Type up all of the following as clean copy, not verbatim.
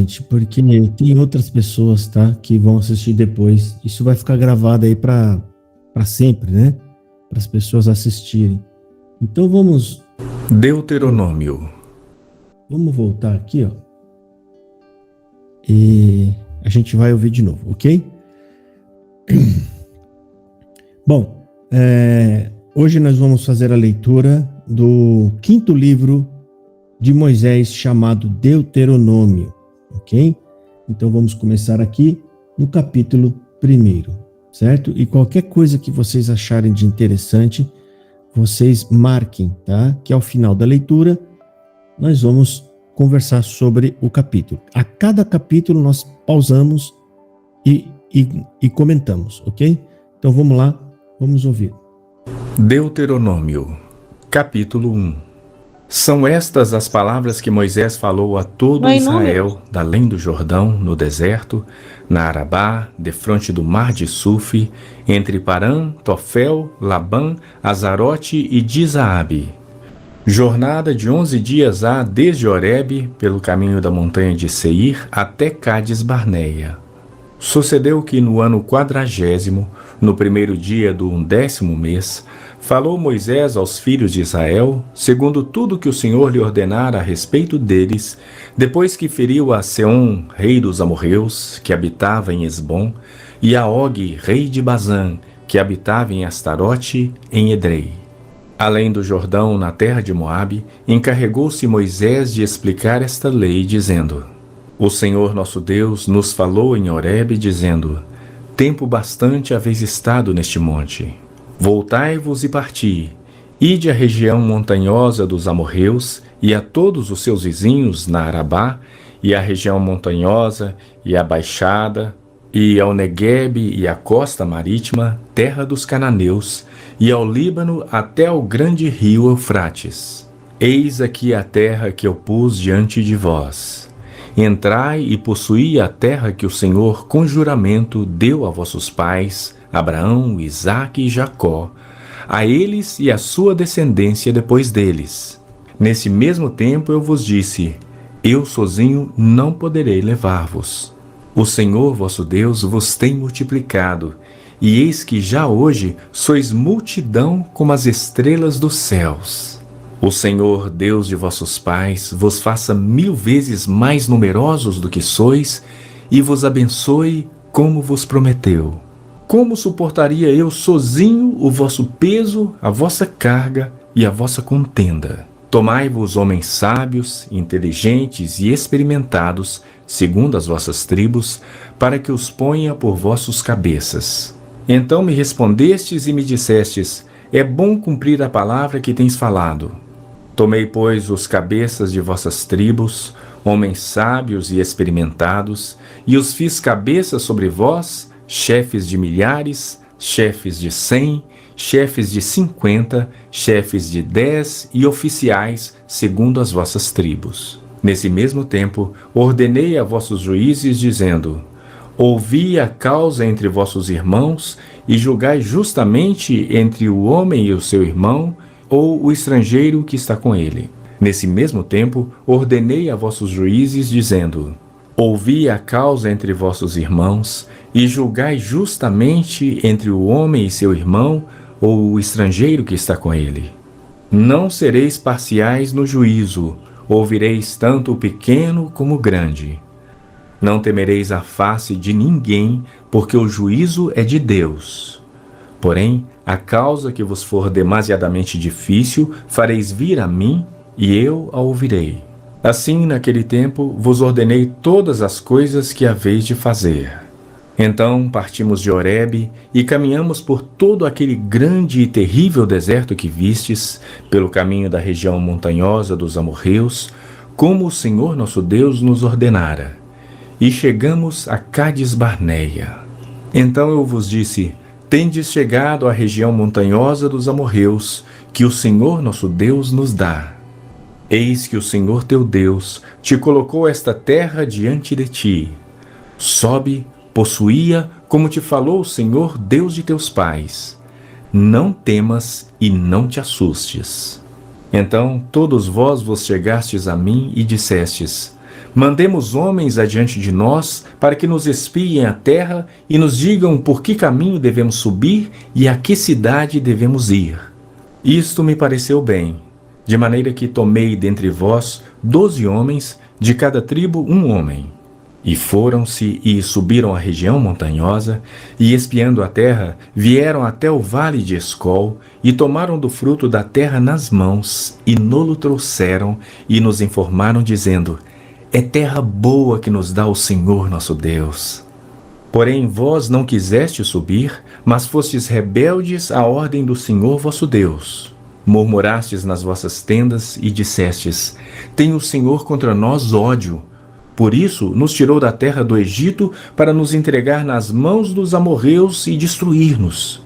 gente, porque tem outras pessoas, tá, que vão assistir depois. Isso vai ficar gravado aí para sempre, né? Para as pessoas assistirem. Então vamos Deuteronômio. Vamos voltar aqui, ó. E a gente vai ouvir de novo, ok? Bom, hoje nós vamos fazer a leitura do 5º livro de Moisés, chamado Deuteronômio, ok? Então vamos começar aqui no capítulo 1º, certo? E qualquer coisa que vocês acharem de interessante, vocês marquem, tá? Que ao final da leitura nós vamos conversar sobre o capítulo. A cada capítulo nós pausamos e comentamos, ok? Então vamos lá, vamos ouvir. Deuteronômio, capítulo 1. São estas as palavras que Moisés falou a todo Israel, da além do Jordão, no deserto, na Arabá, defronte do mar de Suf, entre Parã, Tofel, Labã, Azarote e Dizaabe. Jornada de 11 dias há desde Horebe, pelo caminho da montanha de Seir, até Cádiz Barneia. Sucedeu que no ano 40º, no primeiro dia do 11º mês, falou Moisés aos filhos de Israel, segundo tudo que o Senhor lhe ordenara a respeito deles, depois que feriu a Seom, rei dos amorreus, que habitava em Esbom, e a Og, rei de Bazã, que habitava em Astarote, em Edrei. Além do Jordão, na terra de Moabe, encarregou-se Moisés de explicar esta lei, dizendo: O Senhor nosso Deus nos falou em Horebe, dizendo: Tempo bastante haveis estado neste monte. Voltai-vos e parti, ide à região montanhosa dos amorreus, e a todos os seus vizinhos na Arabá, e à região montanhosa, e à baixada, e ao Neguebe e à costa marítima, terra dos cananeus, e ao Líbano até ao grande rio Eufrates. Eis aqui a terra que eu pus diante de vós. Entrai e possuí a terra que o Senhor com juramento deu a vossos pais, Abraão, Isaque e Jacó, a eles e a sua descendência depois deles. Nesse mesmo tempo eu vos disse: eu sozinho não poderei levar-vos. O Senhor vosso Deus vos tem multiplicado, e eis que já hoje sois multidão como as estrelas dos céus. O Senhor, Deus de vossos pais, vos faça 1000 vezes mais numerosos do que sois, e vos abençoe como vos prometeu. Como suportaria eu sozinho o vosso peso, a vossa carga e a vossa contenda? Tomai-vos homens sábios, inteligentes e experimentados, segundo as vossas tribos, para que os ponha por vossos cabeças. Então me respondestes e me dissestes: é bom cumprir a palavra que tens falado. Tomei, pois, os cabeças de vossas tribos, homens sábios e experimentados, e os fiz cabeças sobre vós, chefes de milhares, chefes de 100, chefes de 50, chefes de 10 e oficiais, segundo as vossas tribos. Nesse mesmo tempo, ordenei a vossos juízes, dizendo: ouvi a causa entre vossos irmãos e julgai justamente entre o homem e o seu irmão, ou o estrangeiro que está com ele. Nesse mesmo tempo, ordenei a vossos juízes, dizendo: ouvi a causa entre vossos irmãos e julgai justamente entre o homem e seu irmão, ou o estrangeiro que está com ele. Não sereis parciais no juízo, ouvireis tanto o pequeno como o grande. Não temereis a face de ninguém, porque o juízo é de Deus. Porém, a causa que vos for demasiadamente difícil, fareis vir a mim, e eu a ouvirei. Assim, naquele tempo, vos ordenei todas as coisas que haveis de fazer. Então partimos de Horebe e caminhamos por todo aquele grande e terrível deserto que vistes, pelo caminho da região montanhosa dos amorreus, como o Senhor nosso Deus nos ordenara. E chegamos a Cádiz Barneia. Então eu vos disse: tendes chegado à região montanhosa dos amorreus, que o Senhor nosso Deus nos dá. Eis que o Senhor teu Deus te colocou esta terra diante de ti. Sobe, possuía, como te falou o Senhor Deus de teus pais. Não temas e não te assustes. Então todos vós vos chegastes a mim e dissestes: Mandemos homens adiante de nós, para que nos espiem a terra e nos digam por que caminho devemos subir e a que cidade devemos ir. Isto me pareceu bem, de maneira que tomei dentre vós 12 homens, de cada tribo um homem. E foram-se e subiram a região montanhosa, e espiando a terra, vieram até o vale de Escol, e tomaram do fruto da terra nas mãos, e no-lo trouxeram, e nos informaram, dizendo: é terra boa que nos dá o Senhor nosso Deus. Porém vós não quisestes subir, mas fostes rebeldes à ordem do Senhor vosso Deus. Murmurastes nas vossas tendas, e dissestes: tem o Senhor contra nós ódio. Por isso nos tirou da terra do Egito, para nos entregar nas mãos dos amorreus e destruir-nos.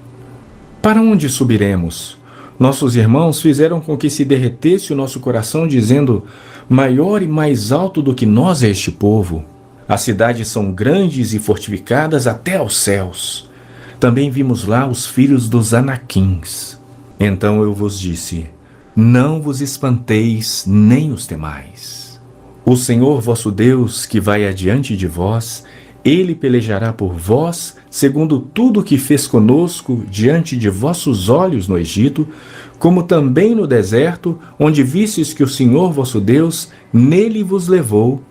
Para onde subiremos? Nossos irmãos fizeram com que se derretesse o nosso coração, dizendo: maior e mais alto do que nós é este povo. As cidades são grandes e fortificadas até aos céus. Também vimos lá os filhos dos Anaquins. Então eu vos disse: não vos espanteis, nem os temais. O Senhor vosso Deus, que vai adiante de vós, ele pelejará por vós, segundo tudo o que fez conosco diante de vossos olhos no Egito, como também no deserto, onde vistes que o Senhor vosso Deus nele vos levou,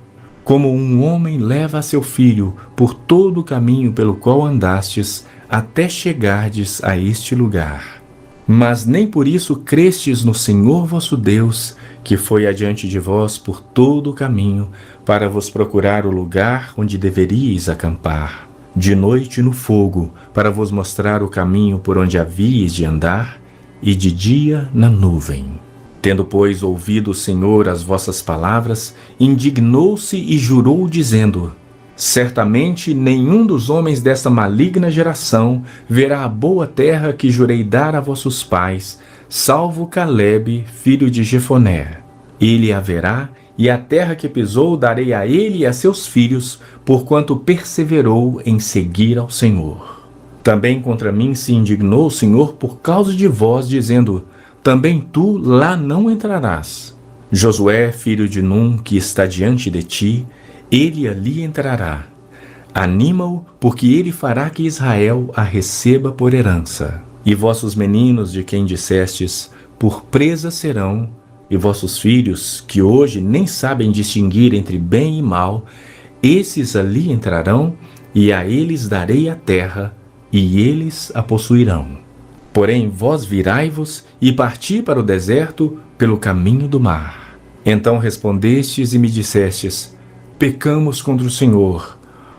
como um homem leva a seu filho por todo o caminho pelo qual andastes, até chegardes a este lugar. Mas nem por isso crestes no Senhor vosso Deus, que foi adiante de vós por todo o caminho, para vos procurar o lugar onde deveríeis acampar, de noite no fogo, para vos mostrar o caminho por onde havíeis de andar, e de dia na nuvem. Tendo, pois, ouvido o Senhor as vossas palavras, indignou-se e jurou, dizendo: certamente nenhum dos homens desta maligna geração verá a boa terra que jurei dar a vossos pais, salvo Calebe, filho de Jefoné. Ele a verá, e a terra que pisou darei a ele e a seus filhos, porquanto perseverou em seguir ao Senhor. Também contra mim se indignou o Senhor por causa de vós, dizendo: também tu lá não entrarás. Josué, filho de Num, que está diante de ti, ele ali entrará. Anima-o, porque ele fará que Israel a receba por herança. E vossos meninos, de quem dissestes: por presa serão, e vossos filhos, que hoje nem sabem distinguir entre bem e mal, esses ali entrarão, e a eles darei a terra, e eles a possuirão. Porém vós virai-vos e parti para o deserto pelo caminho do mar. Então respondestes e me dissestes: pecamos contra o Senhor.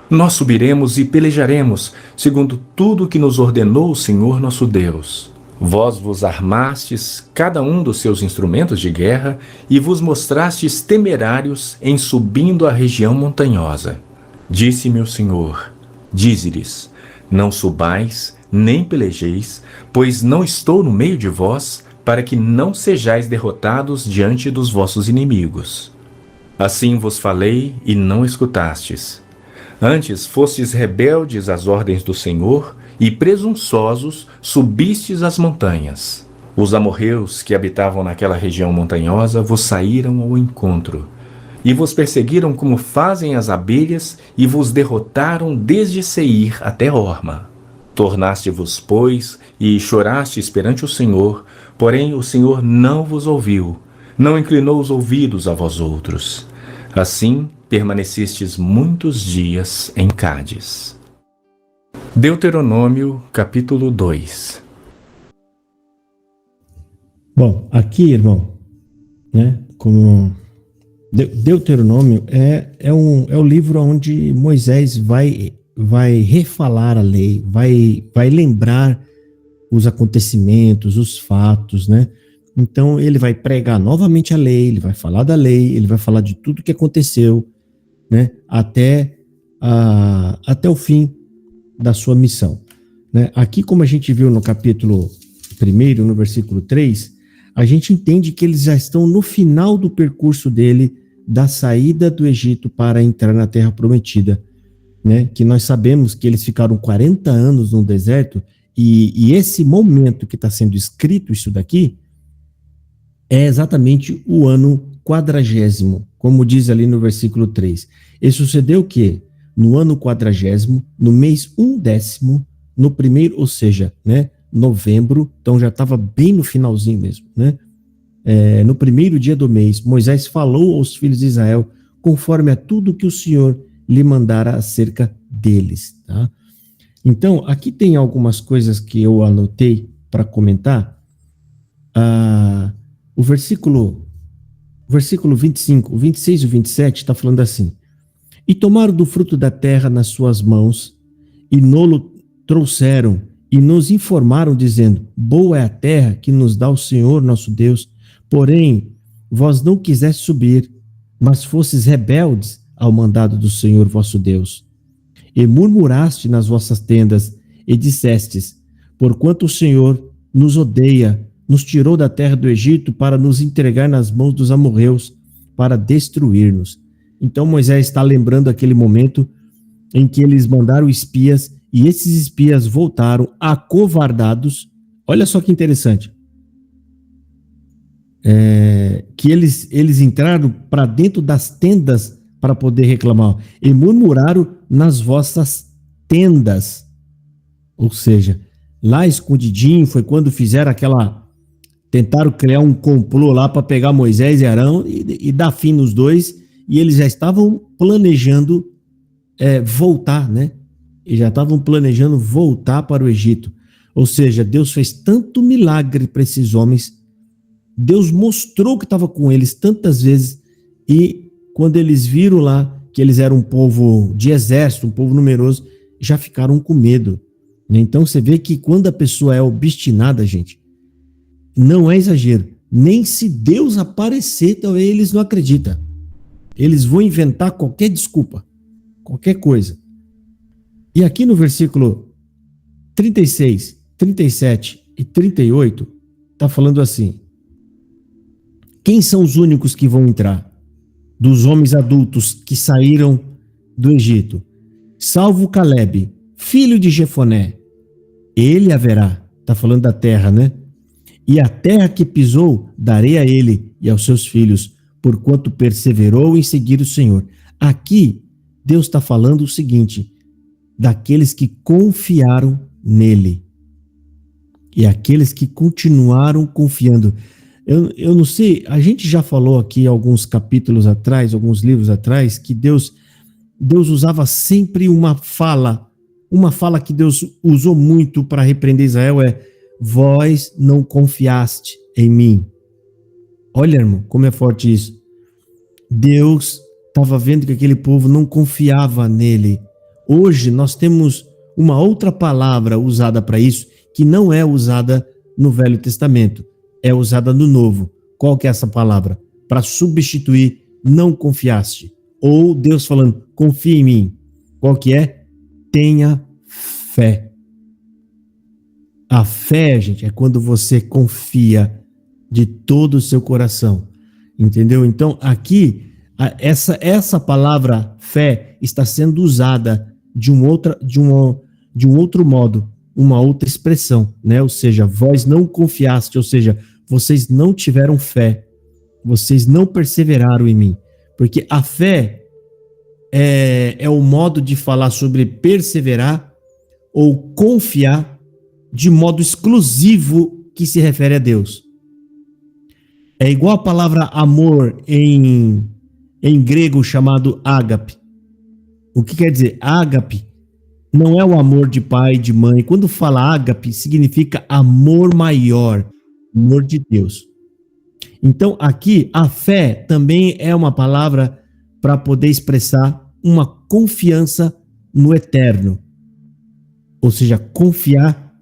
Nós subiremos e pelejaremos, segundo tudo o que nos ordenou o Senhor nosso Deus. Vós vos armastes, cada um dos seus instrumentos de guerra, e vos mostrastes temerários em subindo a região montanhosa. Disse-me o Senhor: dize-lhes: não subais, nem pelejeis, pois não estou no meio de vós, para que não sejais derrotados diante dos vossos inimigos. Assim vos falei e não escutastes. Antes fostes rebeldes às ordens do Senhor, e presunçosos subistes as montanhas. Os amorreus que habitavam naquela região montanhosa vos saíram ao encontro, e vos perseguiram como fazem as abelhas, e vos derrotaram desde Seir até Horma. Tornaste-vos, pois, e chorastes perante o Senhor, porém o Senhor não vos ouviu, não inclinou os ouvidos a vós outros. Assim permanecestes muitos dias em Cádiz. Deuteronômio, capítulo 2. Bom, aqui, irmão, né, como Deuteronômio é o livro onde Moisés vai refalar a lei, vai lembrar os acontecimentos, os fatos, né? Então ele vai pregar novamente a lei, ele vai falar da lei, ele vai falar de tudo que aconteceu, né? Até o fim da sua missão, né? Aqui, como a gente viu no capítulo 1, no versículo 3, a gente entende que eles já estão no final do percurso dele, da saída do Egito para entrar na Terra Prometida, né? Que nós sabemos que eles ficaram 40 anos no deserto, e esse momento que está sendo escrito isso daqui é exatamente o ano 40º, como diz ali no versículo 3. E sucedeu que, no ano 40º, no mês 10º, no primeiro, ou seja, né, novembro, então já estava bem no finalzinho mesmo, né? No primeiro dia do mês, Moisés falou aos filhos de Israel, conforme a tudo que o Senhor lhe mandara acerca deles, tá? Então, aqui tem algumas coisas que eu anotei para comentar. O versículo 25, o 26 e o 27 está falando assim: e tomaram do fruto da terra nas suas mãos, e nolo trouxeram, e nos informaram, dizendo: boa é a terra que nos dá o Senhor nosso Deus, porém, vós não quisestes subir, mas fostes rebeldes ao mandado do Senhor vosso Deus. E murmuraste nas vossas tendas, e dissestes: porquanto o Senhor nos odeia, nos tirou da terra do Egito para nos entregar nas mãos dos amorreus, para destruir-nos. Então Moisés está lembrando aquele momento em que eles mandaram espias, e esses espias voltaram acovardados. Olha só que interessante. Que eles entraram para dentro das tendas para poder reclamar. E murmuraram nas vossas tendas. Ou seja, lá escondidinho, foi quando fizeram tentaram criar um complô lá para pegar Moisés e Arão e dar fim nos dois, e eles já estavam planejando voltar, né? E já estavam planejando voltar para o Egito. Ou seja, Deus fez tanto milagre para esses homens, Deus mostrou que estava com eles tantas vezes, e quando eles viram lá que eles eram um povo de exército, um povo numeroso, já ficaram com medo. Então você vê que quando a pessoa é obstinada, gente, não é exagero. Nem se Deus aparecer, talvez eles não acreditam. Eles vão inventar qualquer desculpa, qualquer coisa. E aqui no versículo 36, 37 e 38, está falando assim: quem são os únicos que vão entrar? Dos homens adultos que saíram do Egito, salvo Caleb, filho de Jefoné. Ele haverá, está falando da terra, né? E a terra que pisou, darei a ele e aos seus filhos, porquanto perseverou em seguir o Senhor. Aqui, Deus está falando o seguinte: daqueles que confiaram nele. E aqueles que continuaram confiando. Eu não sei, a gente já falou aqui alguns capítulos atrás, alguns livros atrás, que Deus usava sempre uma fala que Deus usou muito para repreender Israel, vós não confiaste em mim. Olha, irmão, como é forte isso. Deus estava vendo que aquele povo não confiava nele. Hoje nós temos uma outra palavra usada para isso, que não é usada no Velho Testamento, é usada no Novo. Qual que é essa palavra? Para substituir não confiaste. Ou Deus falando, confia em mim. Qual que é? Tenha fé. A fé, gente, é quando você confia de todo o seu coração. Entendeu? Então, aqui, essa palavra fé está sendo usada de um outro modo, uma outra expressão, né? Ou seja, vós não confiaste, ou seja, vocês não tiveram fé, vocês não perseveraram em mim. Porque a fé é o modo de falar sobre perseverar ou confiar de modo exclusivo que se refere a Deus. É igual a palavra amor em grego chamado ágape. O que quer dizer? Ágape não é o amor de pai e de mãe. Quando fala ágape, significa amor maior, amor de Deus. Então, aqui, a fé também é uma palavra para poder expressar uma confiança no eterno. Ou seja, confiar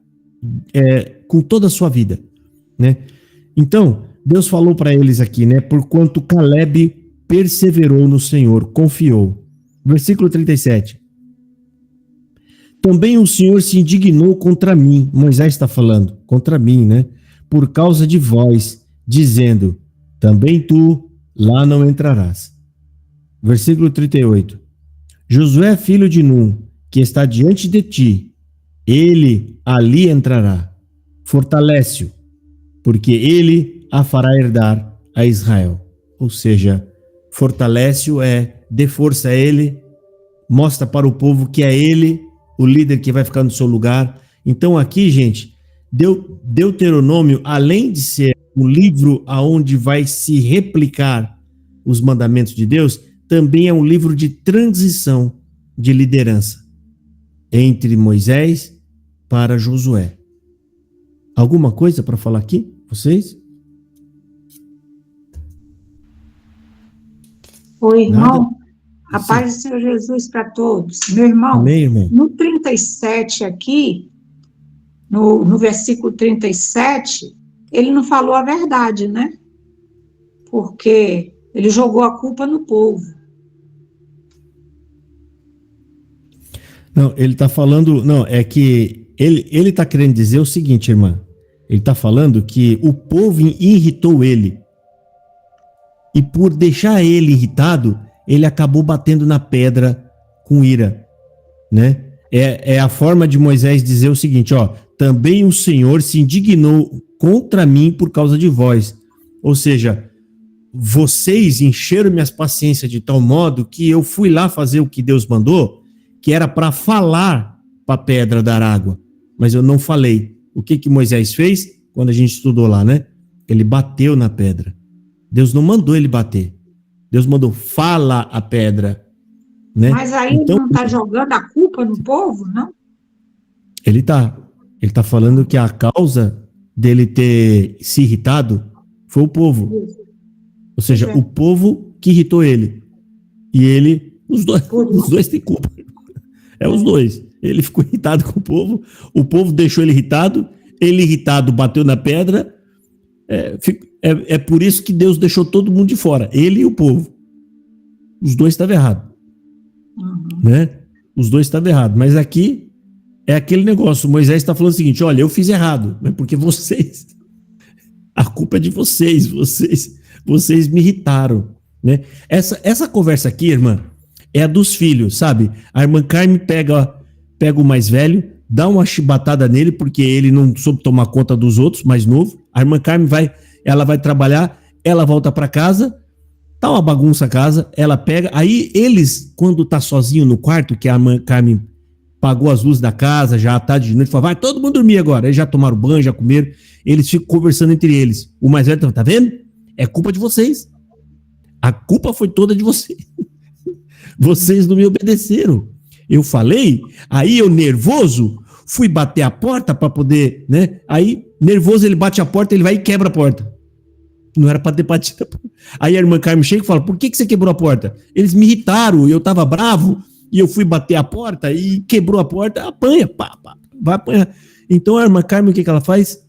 com toda a sua vida, né? Então, Deus falou para eles aqui, né? Porquanto Caleb perseverou no Senhor, confiou. Versículo 37. Também o Senhor se indignou contra mim. Moisés está falando, contra mim, né? Por causa de vós, dizendo, também tu lá não entrarás. Versículo 38. Josué, filho de Num, que está diante de ti, ele ali entrará. Fortalece-o, porque ele a fará herdar a Israel. ou seja, fortalece-o, dê força a ele, mostra para o povo que é ele o líder que vai ficar no seu lugar. Então aqui, gente, Deuteronômio, além de ser um livro aonde vai se replicar os mandamentos de Deus, também é um livro de transição de liderança entre Moisés para Josué. Alguma coisa para falar aqui, vocês? Oi, irmão. A paz do Senhor Jesus para todos. Meu irmão, amém, irmão. No 37 aqui, no versículo 37, ele não falou a verdade, né? Porque ele jogou a culpa no povo. Não, ele está falando... Não, é que ele está querendo dizer o seguinte, irmã. Ele está falando que o povo irritou ele. E por deixar ele irritado, ele acabou batendo na pedra com ira, né? É a forma de Moisés dizer o seguinte, ó, também o Senhor se indignou contra mim por causa de vós. Ou seja, vocês encheram minhas paciências de tal modo que eu fui lá fazer o que Deus mandou, que era para falar para a pedra dar água, mas eu não falei. O que Moisés fez quando a gente estudou lá, né? Ele bateu na pedra. Deus não mandou ele bater. Deus mandou, fala a pedra. Né? Mas aí então, ele não está jogando a culpa no povo, não? Ele está falando que a causa dele ter se irritado foi o povo. Ou seja, o povo que irritou ele. E ele, os dois têm culpa. Os dois. Ele ficou irritado com o povo deixou ele irritado bateu na pedra. É por isso que Deus deixou todo mundo de fora, ele e o povo. Os dois estavam errados. Né? Os dois estavam errados. Mas aqui é aquele negócio. Moisés está falando o seguinte: olha, eu fiz errado, mas porque vocês. A culpa é de vocês. Vocês me irritaram. Né? Essa conversa aqui, irmã, é a dos filhos, sabe? A irmã Carmen pega o mais velho, dá uma chibatada nele, porque ele não soube tomar conta dos outros, mais novo. A irmã Carmen vai trabalhar, ela volta para casa, tá uma bagunça a casa, ela pega, aí eles, quando tá sozinho no quarto, que a irmã Carmen apagou as luzes da casa, já à tarde de noite, fala, vai todo mundo dormir agora. Aí já tomaram banho, já comeram, eles ficam conversando entre eles. O mais velho tá vendo? É culpa de vocês. A culpa foi toda de vocês. Vocês não me obedeceram. Eu falei, aí eu nervoso, fui bater a porta para poder, né? Aí, nervoso, ele bate a porta, ele vai e quebra a porta. Não era para ter batido a porta. Aí a irmã Carmen chega e fala, por que você quebrou a porta? Eles me irritaram, eu tava bravo, e eu fui bater a porta, e quebrou a porta, apanha, vai apanhar. Então a irmã Carmen, o que ela faz?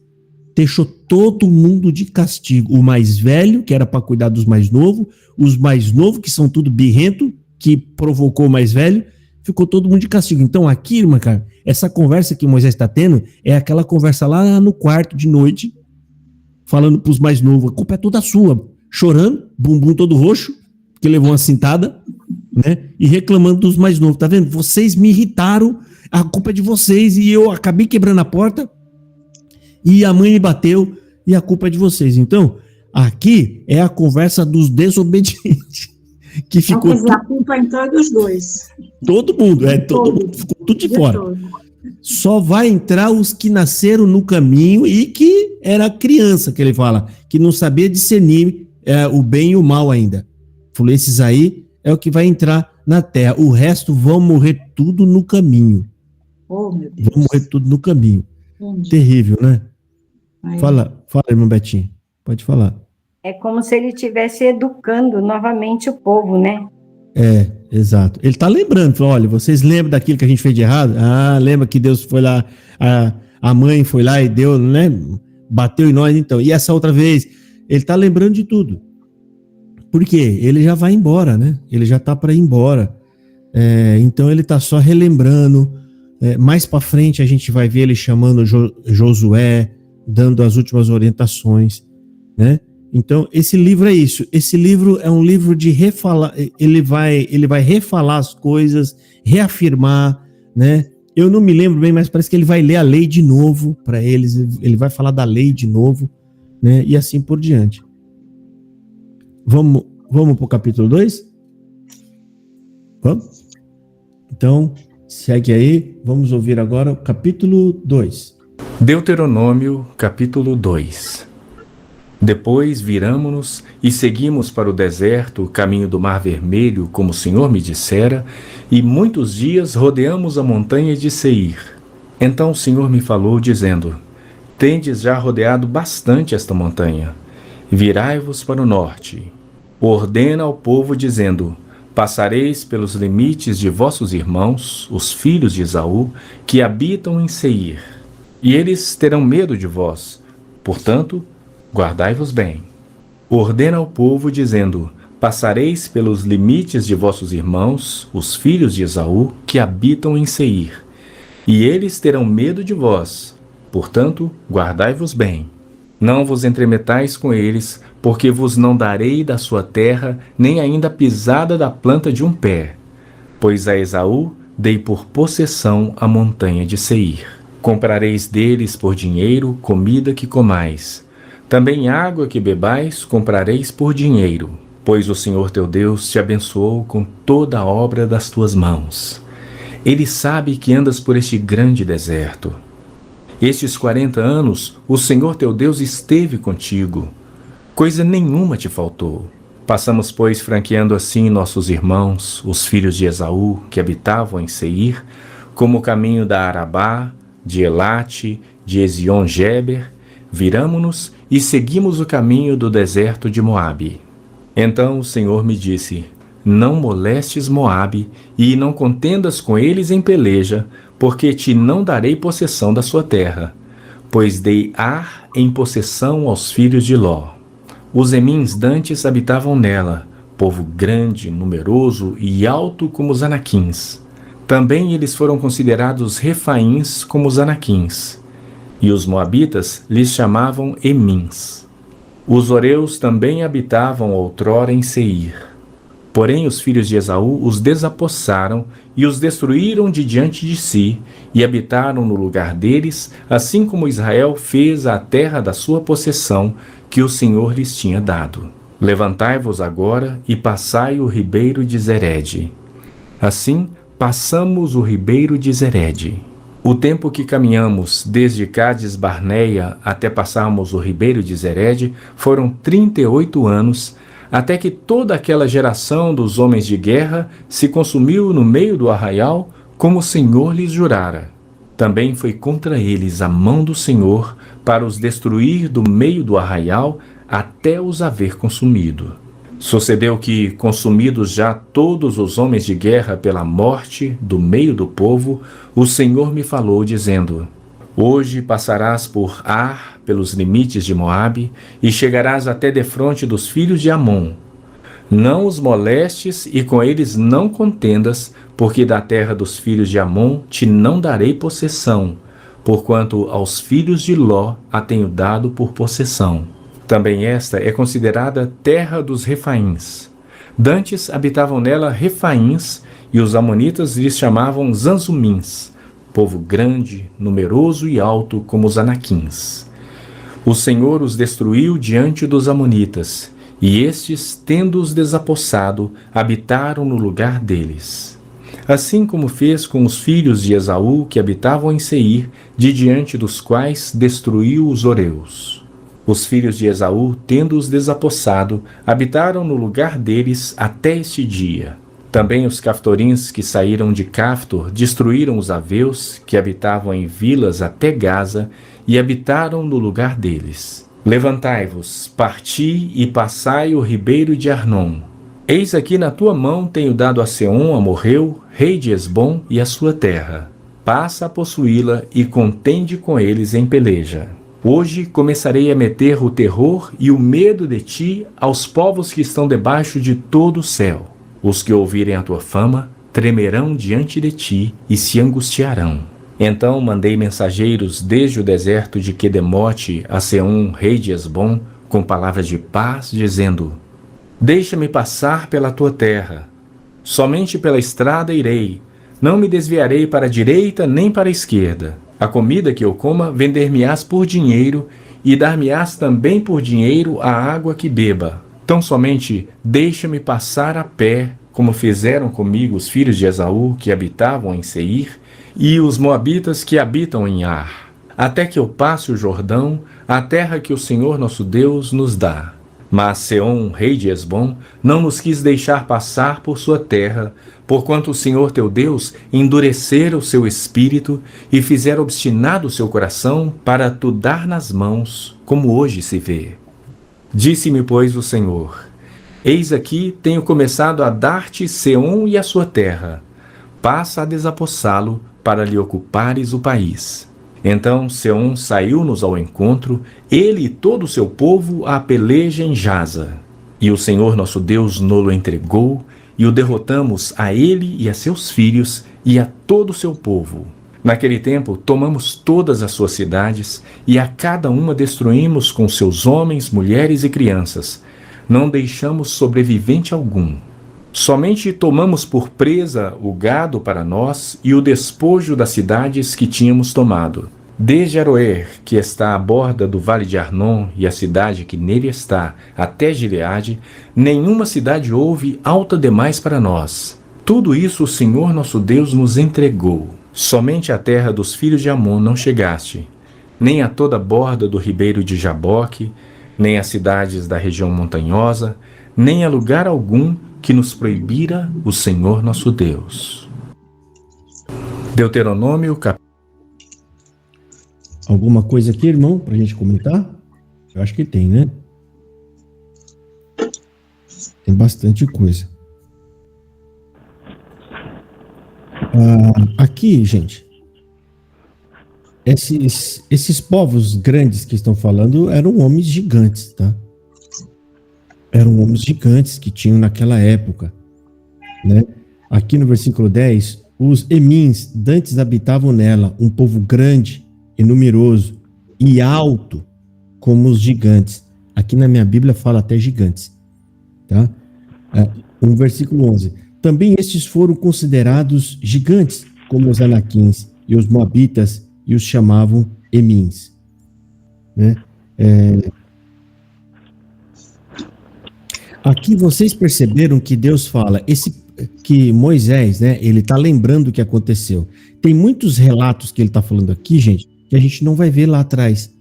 Deixou todo mundo de castigo. O mais velho, que era para cuidar dos mais novos, os mais novos, que são tudo birrento, que provocou o mais velho, ficou todo mundo de castigo. Então aqui, irmã Carmen, essa conversa que Moisés está tendo é aquela conversa lá no quarto de noite, falando para os mais novos, a culpa é toda sua, chorando, bumbum todo roxo, porque levou uma cintada, né? E reclamando dos mais novos. Tá vendo? Vocês me irritaram, a culpa é de vocês, e eu acabei quebrando a porta, e a mãe me bateu, e a culpa é de vocês. Então, aqui é a conversa dos desobedientes. Que ficou então, a culpa então é dos dois. Todo mundo, todo mundo ficou tudo de fora. Só vai entrar os que nasceram no caminho e que era criança, que ele fala, que não sabia discernir o bem e o mal ainda. Falou, esses aí é o que vai entrar na terra. O resto vão morrer tudo no caminho. Oh, meu Deus. Vão morrer tudo no caminho. Terrível, né? Aí. Fala, irmão Betinho. Pode falar. É como se ele estivesse educando novamente o povo, né? Exato. Ele está lembrando, olha, vocês lembram daquilo que a gente fez de errado? Ah, lembra que Deus foi lá, a mãe foi lá e deu, né? Bateu em nós, então. E essa outra vez, ele está lembrando de tudo. Por quê? Ele já vai embora, né? Ele já está para ir embora. Então ele está só relembrando. Mais para frente a gente vai ver ele chamando Josué, dando as últimas orientações, né? Então, esse livro é isso. Esse livro é um livro de refalar. Ele vai refalar as coisas, reafirmar, né? Eu não me lembro bem, mas parece que ele vai ler a lei de novo para eles. Ele vai falar da lei de novo, né? E assim por diante. Vamos para o capítulo 2? Vamos? Então, segue aí. Vamos ouvir agora o capítulo 2. Deuteronômio, capítulo 2. Depois viramo-nos e seguimos para o deserto, o caminho do Mar Vermelho, como o Senhor me dissera, e muitos dias rodeamos a montanha de Seir. Então o Senhor me falou, dizendo: Tendes já rodeado bastante esta montanha. Virai-vos para o norte. Ordena ao povo, dizendo: Passareis pelos limites de vossos irmãos, os filhos de Esaú, que habitam em Seir, e eles terão medo de vós. Portanto, guardai-vos bem. Ordena ao povo, dizendo: Passareis pelos limites de vossos irmãos, os filhos de Esaú, que habitam em Seir, e eles terão medo de vós. Portanto, guardai-vos bem. Não vos entremetais com eles, porque vos não darei da sua terra, nem ainda a pisada da planta de um pé. Pois a Esaú dei por possessão a montanha de Seir. Comprareis deles por dinheiro comida que comais. Também água que bebais comprareis por dinheiro, pois o Senhor teu Deus te abençoou com toda a obra das tuas mãos. Ele sabe que andas por este grande deserto. Estes 40 anos o Senhor teu Deus esteve contigo. Coisa nenhuma te faltou. Passamos, pois, franqueando assim nossos irmãos, os filhos de Esaú, que habitavam em Seir, como o caminho da Arabá, de Elate, de Ezion-Geber, viramo-nos e seguimos o caminho do deserto de Moabe. Então o Senhor me disse: Não molestes Moabe e não contendas com eles em peleja, porque te não darei possessão da sua terra, pois dei Ar em possessão aos filhos de Ló. Os emins dantes habitavam nela, povo grande, numeroso e alto como os anaquins. Também eles foram considerados refaíns como os anaquins. E os moabitas lhes chamavam Emins. Os horeus também habitavam outrora em Seir. Porém os filhos de Esaú os desapossaram e os destruíram de diante de si, e habitaram no lugar deles, assim como Israel fez à terra da sua possessão, que o Senhor lhes tinha dado. Levantai-vos agora e passai o ribeiro de Zered. Assim passamos o ribeiro de Zered. O tempo que caminhamos desde Cádiz Barneia até passarmos o ribeiro de Zered foram 38 anos, até que toda aquela geração dos homens de guerra se consumiu no meio do arraial, como o Senhor lhes jurara. Também foi contra eles a mão do Senhor para os destruir do meio do arraial até os haver consumido. Sucedeu que, consumidos já todos os homens de guerra pela morte do meio do povo, o Senhor me falou, dizendo: Hoje passarás por Ar, pelos limites de Moabe, e chegarás até defronte dos filhos de Amon. Não os molestes e com eles não contendas, porque da terra dos filhos de Amon te não darei possessão, porquanto aos filhos de Ló a tenho dado por possessão. Também esta é considerada terra dos refaíns. Dantes habitavam nela refaíns, e os amonitas lhes chamavam zanzumins, povo grande, numeroso e alto como os anaquins. O Senhor os destruiu diante dos amonitas, e estes, tendo-os desapossado, habitaram no lugar deles. Assim como fez com os filhos de Esaú que habitavam em Seir, de diante dos quais destruiu os horeus. Os filhos de Esaú, tendo-os desapossado, habitaram no lugar deles até este dia. Também os caftorins que saíram de Caftor destruíram os aveus, que habitavam em vilas até Gaza, e habitaram no lugar deles. Levantai-vos, parti e passai o ribeiro de Arnon. Eis aqui na tua mão tenho dado a Seom amorreu, rei de Esbom, e a sua terra. Passa a possuí-la e contende com eles em peleja. Hoje começarei a meter o terror e o medo de ti aos povos que estão debaixo de todo o céu. Os que ouvirem a tua fama tremerão diante de ti e se angustiarão. Então mandei mensageiros desde o deserto de Quedemote a Seom, rei de Esbom, com palavras de paz, dizendo: Deixa-me passar pela tua terra. Somente pela estrada irei. Não me desviarei para a direita nem para a esquerda. A comida que eu coma vender-me-ás por dinheiro, e dar-me-ás também por dinheiro a água que beba. Tão somente deixa-me passar a pé, como fizeram comigo os filhos de Esaú, que habitavam em Seir, e os moabitas que habitam em Ar, até que eu passe o Jordão, a terra que o Senhor nosso Deus nos dá. Mas Seom, rei de Hesbom, não nos quis deixar passar por sua terra, porquanto o Senhor teu Deus endurecera o seu espírito e fizera obstinado o seu coração para tu dar nas mãos, como hoje se vê. Disse-me, pois, o Senhor: eis aqui tenho começado a dar-te Seom e a sua terra. Passa a desapossá-lo, para lhe ocupares o país. Então Seom saiu-nos ao encontro, ele e todo o seu povo à peleja em Jaza. E o Senhor nosso Deus no-lo entregou, e o derrotamos a ele e a seus filhos e a todo o seu povo. Naquele tempo tomamos todas as suas cidades, e a cada uma destruímos com seus homens, mulheres e crianças. Não deixamos sobrevivente algum. Somente tomamos por presa o gado para nós e o despojo das cidades que tínhamos tomado. Desde Aroer, que está à borda do vale de Arnon, e a cidade que nele está, até Gileade, nenhuma cidade houve alta demais para nós. Tudo isso o Senhor nosso Deus nos entregou. Somente a terra dos filhos de Amon não chegaste, nem a toda a borda do ribeiro de Jaboque, nem as cidades da região montanhosa, nem a lugar algum que nos proibira o Senhor nosso Deus. Deuteronômio, capítulo. Alguma coisa aqui, irmão, para a gente comentar? Eu acho que tem, né? Tem bastante coisa. Aqui, gente, esses povos grandes que estão falando eram homens gigantes, tá? Eram homens gigantes que tinham naquela época, né? Aqui no versículo 10, os Emins dantes habitavam nela, um povo grande e numeroso e alto como os gigantes. Aqui na minha Bíblia fala até gigantes, tá? Um versículo 11. Também estes foram considerados gigantes, como os anaquins e os moabitas, e os chamavam Emins, né? Aqui vocês perceberam que Deus fala, que Moisés, né, ele está lembrando o que aconteceu. Tem muitos relatos que ele está falando aqui, gente, que a gente não vai ver lá atrás,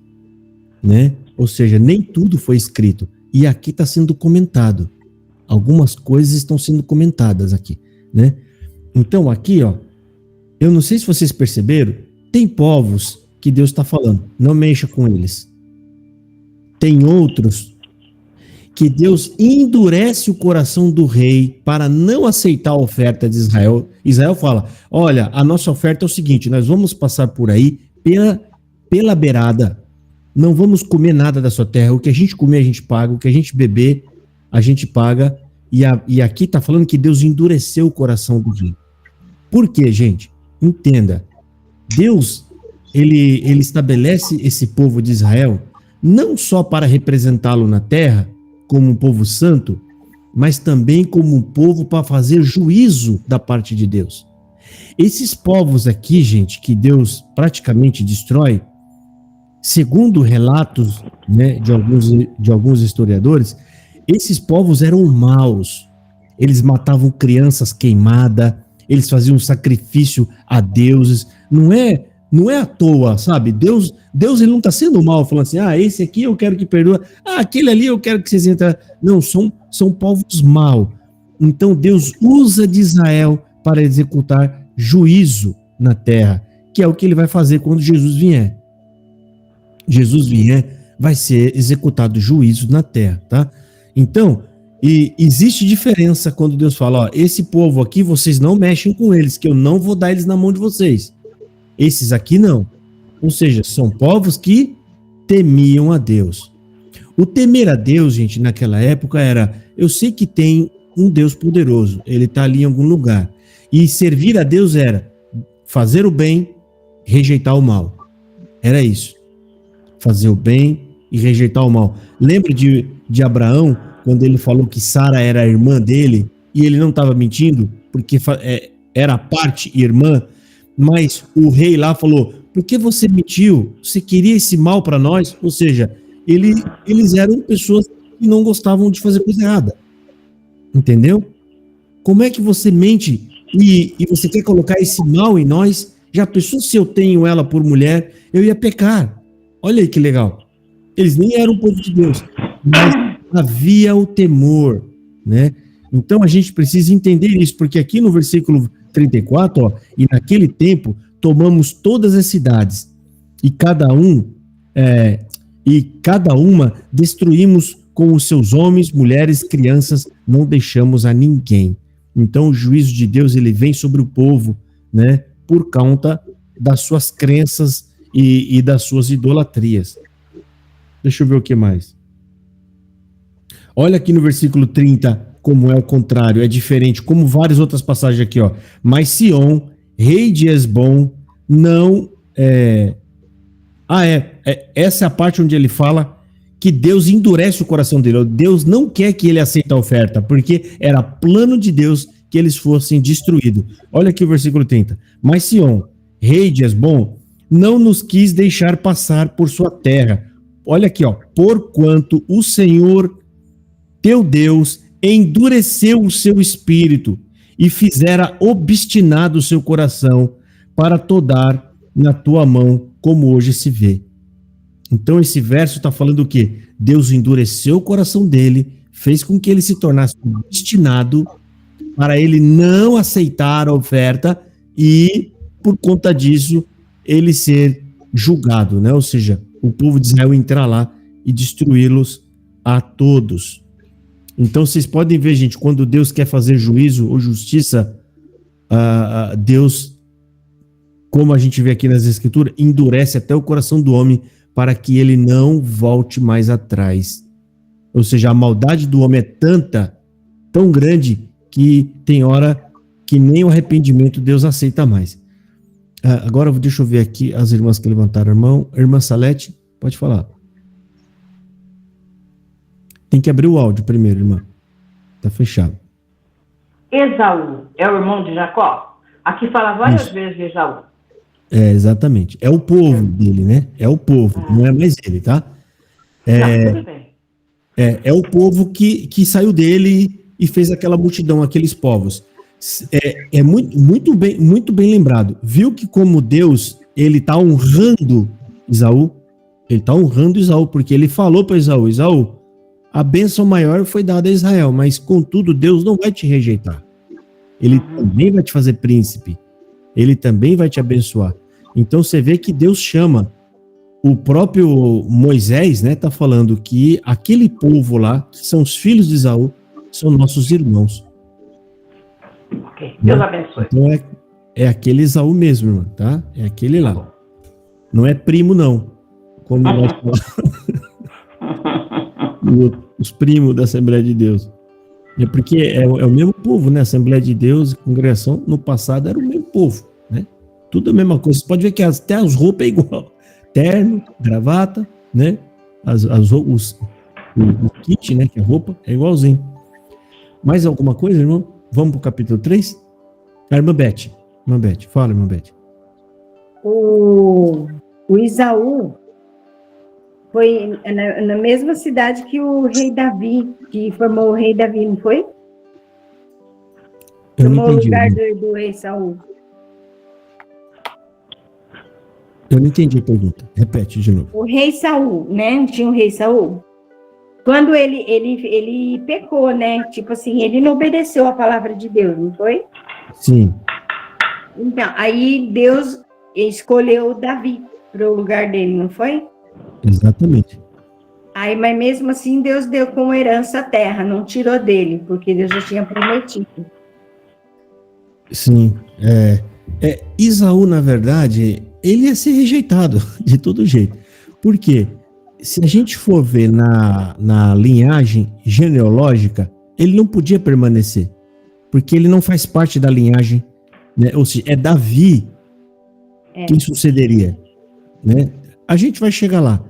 né? Ou seja, nem tudo foi escrito. E aqui está sendo comentado. Algumas coisas estão sendo comentadas aqui, né? Então aqui, ó, eu não sei se vocês perceberam, tem povos que Deus está falando, não mexa com eles. Tem outros que Deus endurece o coração do rei para não aceitar a oferta de Israel. Israel fala, olha, a nossa oferta é o seguinte, nós vamos passar por aí pela beirada, não vamos comer nada da sua terra, o que a gente comer a gente paga, o que a gente beber a gente paga, e aqui está falando que Deus endureceu o coração do rei. Por quê, gente? Entenda, Deus, ele estabelece esse povo de Israel não só para representá-lo na terra, como um povo santo, mas também como um povo para fazer juízo da parte de Deus. Esses povos aqui, gente, que Deus praticamente destrói, segundo relatos, né, de alguns historiadores, esses povos eram maus. Eles matavam crianças queimadas, eles faziam sacrifício a deuses. Não é à toa, sabe? Deus ele não está sendo mal, falando assim, esse aqui eu quero que perdoe, aquele ali eu quero que vocês entrem. Não, são povos maus. Então Deus usa de Israel para executar juízo na terra, que é o que ele vai fazer quando Jesus vier. Jesus vier, vai ser executado juízo na terra, tá? Então, existe diferença quando Deus fala, esse povo aqui, vocês não mexem com eles, que eu não vou dar eles na mão de vocês. Esses aqui não. Ou seja, são povos que temiam a Deus. O temer a Deus, gente, naquela época era, eu sei que tem um Deus poderoso, ele está ali em algum lugar. E servir a Deus era fazer o bem, rejeitar o mal. Era isso. Fazer o bem e rejeitar o mal. Lembra de Abraão, quando ele falou que Sara era a irmã dele, e ele não estava mentindo, porque era parte irmã, mas o rei lá falou, por que você mentiu? Você queria esse mal para nós? Ou seja, eles eram pessoas que não gostavam de fazer coisa errada. Entendeu? Como é que você mente e você quer colocar esse mal em nós? Já pensou se eu tenho ela por mulher, eu ia pecar? Olha aí que legal. Eles nem eram o povo de Deus, mas havia o temor, né? Então a gente precisa entender isso, porque aqui no versículo 34, ó, e naquele tempo tomamos todas as cidades, e cada uma destruímos com os seus homens, mulheres, crianças, não deixamos a ninguém. Então o juízo de Deus ele vem sobre o povo, né? Por conta das suas crenças e das suas idolatrias. Deixa eu ver o que mais. Olha aqui no versículo 30, como é o contrário, é diferente, como várias outras passagens aqui, ó. Mas Sion, rei de Hesbom, não... essa é a parte onde ele fala que Deus endurece o coração dele. Deus não quer que ele aceite a oferta, porque era plano de Deus que eles fossem destruídos. Olha aqui o versículo 30. Mas Sion, rei de Hesbom, não nos quis deixar passar por sua terra. Olha aqui, ó. Porquanto o Senhor, teu Deus, endureceu o seu espírito e fizera obstinado o seu coração para todar na tua mão, como hoje se vê. Então esse verso está falando o quê? Deus endureceu o coração dele, fez com que ele se tornasse obstinado para ele não aceitar a oferta e, por conta disso, ele ser julgado, né? Ou seja, o povo de Israel entrar lá e destruí-los a todos. Então vocês podem ver, gente, quando Deus quer fazer juízo ou justiça, Deus, como a gente vê aqui nas Escrituras, endurece até o coração do homem para que ele não volte mais atrás. Ou seja, a maldade do homem é tão grande, que tem hora que nem o arrependimento Deus aceita mais. Agora deixa eu ver aqui as irmãs que levantaram a mão. Irmã Salete, pode falar. Tem que abrir o áudio primeiro, irmã. Tá fechado. Esaú é o irmão de Jacó? Aqui fala várias vezes de Esaú. Exatamente. É o povo dele, né? É o povo, não é mais ele, tá? Tudo bem. É o povo que saiu dele e fez aquela multidão, aqueles povos. Muito bem lembrado. Viu que como Deus, ele tá honrando Esaú? Ele tá honrando Esaú, porque ele falou para Esaú, a bênção maior foi dada a Israel, mas contudo Deus não vai te rejeitar. Ele também vai te fazer príncipe. Ele também vai te abençoar. Então você vê que Deus chama. O próprio Moisés, né, tá falando que aquele povo lá, que são os filhos de Esaú, são nossos irmãos. Ok, Deus abençoe. Então é aquele Esaú mesmo, irmão, tá? É aquele lá. Não é primo, não. Como nós falamos. Os primos da Assembleia de Deus. É porque é o mesmo povo, né? Assembleia de Deus e congregação, no passado era o mesmo povo, né? Tudo a mesma coisa. Você pode ver que até as roupas é igual. Terno, gravata, né? O kit, né? Que é roupa, é igualzinho. Mais alguma coisa, irmão? Vamos pro capítulo 3? A irmã Beth. Fala, irmã Beth. O Esaú foi na mesma cidade que o rei Davi, que formou o rei Davi, não foi? Tomou o lugar do rei Saul. Eu não entendi a pergunta. Repete de novo. O rei Saul, né? Tinha um rei Saul. Quando ele pecou, né? Tipo assim, ele não obedeceu a palavra de Deus, não foi? Sim. Então, aí Deus escolheu Davi para o lugar dele, não foi? Exatamente. Aí, mas mesmo assim, Deus deu como herança a terra, não tirou dele, porque Deus já tinha prometido. Sim. Esaú, na verdade, ele ia ser rejeitado de todo jeito. Por quê? Se a gente for ver na linhagem genealógica, ele não podia permanecer, porque ele não faz parte da linhagem, né? Ou seja, é Davi quem sucederia, né? A gente vai chegar lá,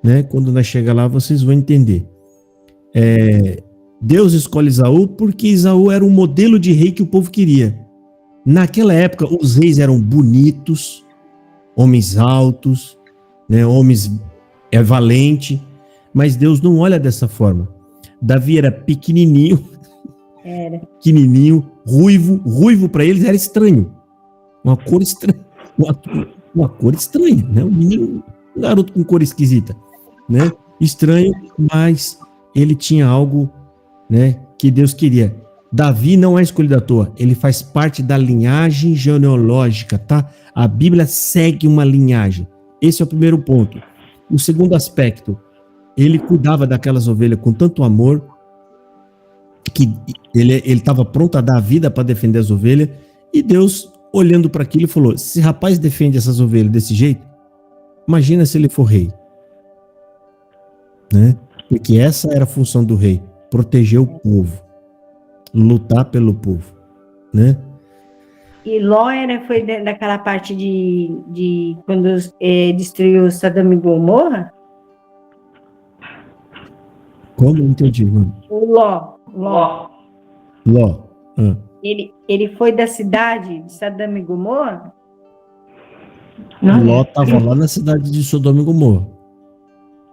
né? Quando nós chegar lá, vocês vão entender. Deus escolhe Esaú porque Esaú era um modelo de rei que o povo queria. Naquela época, os reis eram bonitos, homens altos, né? Homens valentes, mas Deus não olha dessa forma. Davi era pequenininho, Era. ruivo para eles era estranho. Uma cor estranha. Uma cor estranha, né? Um garoto com cor esquisita, né? Estranho, mas ele tinha algo, né, que Deus queria. Davi não é escolhido à toa, ele faz parte da linhagem genealógica, tá? A Bíblia segue uma linhagem. Esse é o primeiro ponto. O segundo aspecto, ele cuidava daquelas ovelhas com tanto amor que ele estava pronto a dar a vida para defender as ovelhas, e Deus, olhando para aquilo, falou: esse rapaz defende essas ovelhas desse jeito, imagina se ele for rei, né? Porque essa era a função do rei, proteger o povo, lutar pelo povo, né? E Ló foi daquela parte de quando destruiu Sodoma e Gomorra? Como? Não entendi, mano. O Ló. Ló. Ele foi da cidade de Sodoma e Gomorra? Ló estava lá na cidade de Sodoma e Gomorra.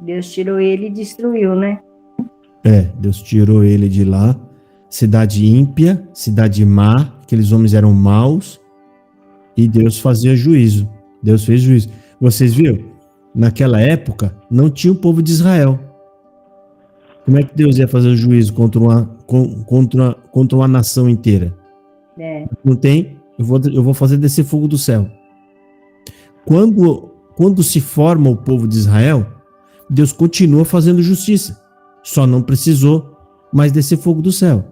Deus tirou ele e destruiu, né? Deus tirou ele de lá. Cidade ímpia, cidade má, aqueles homens eram maus, e Deus fazia juízo. Deus fez juízo. Vocês viram? Naquela época, não tinha o povo de Israel. Como é que Deus ia fazer o juízo contra uma nação inteira? Não tem? Eu vou fazer descer fogo do céu. Quando se forma o povo de Israel, Deus continua fazendo justiça. Só não precisou mais descer fogo do céu.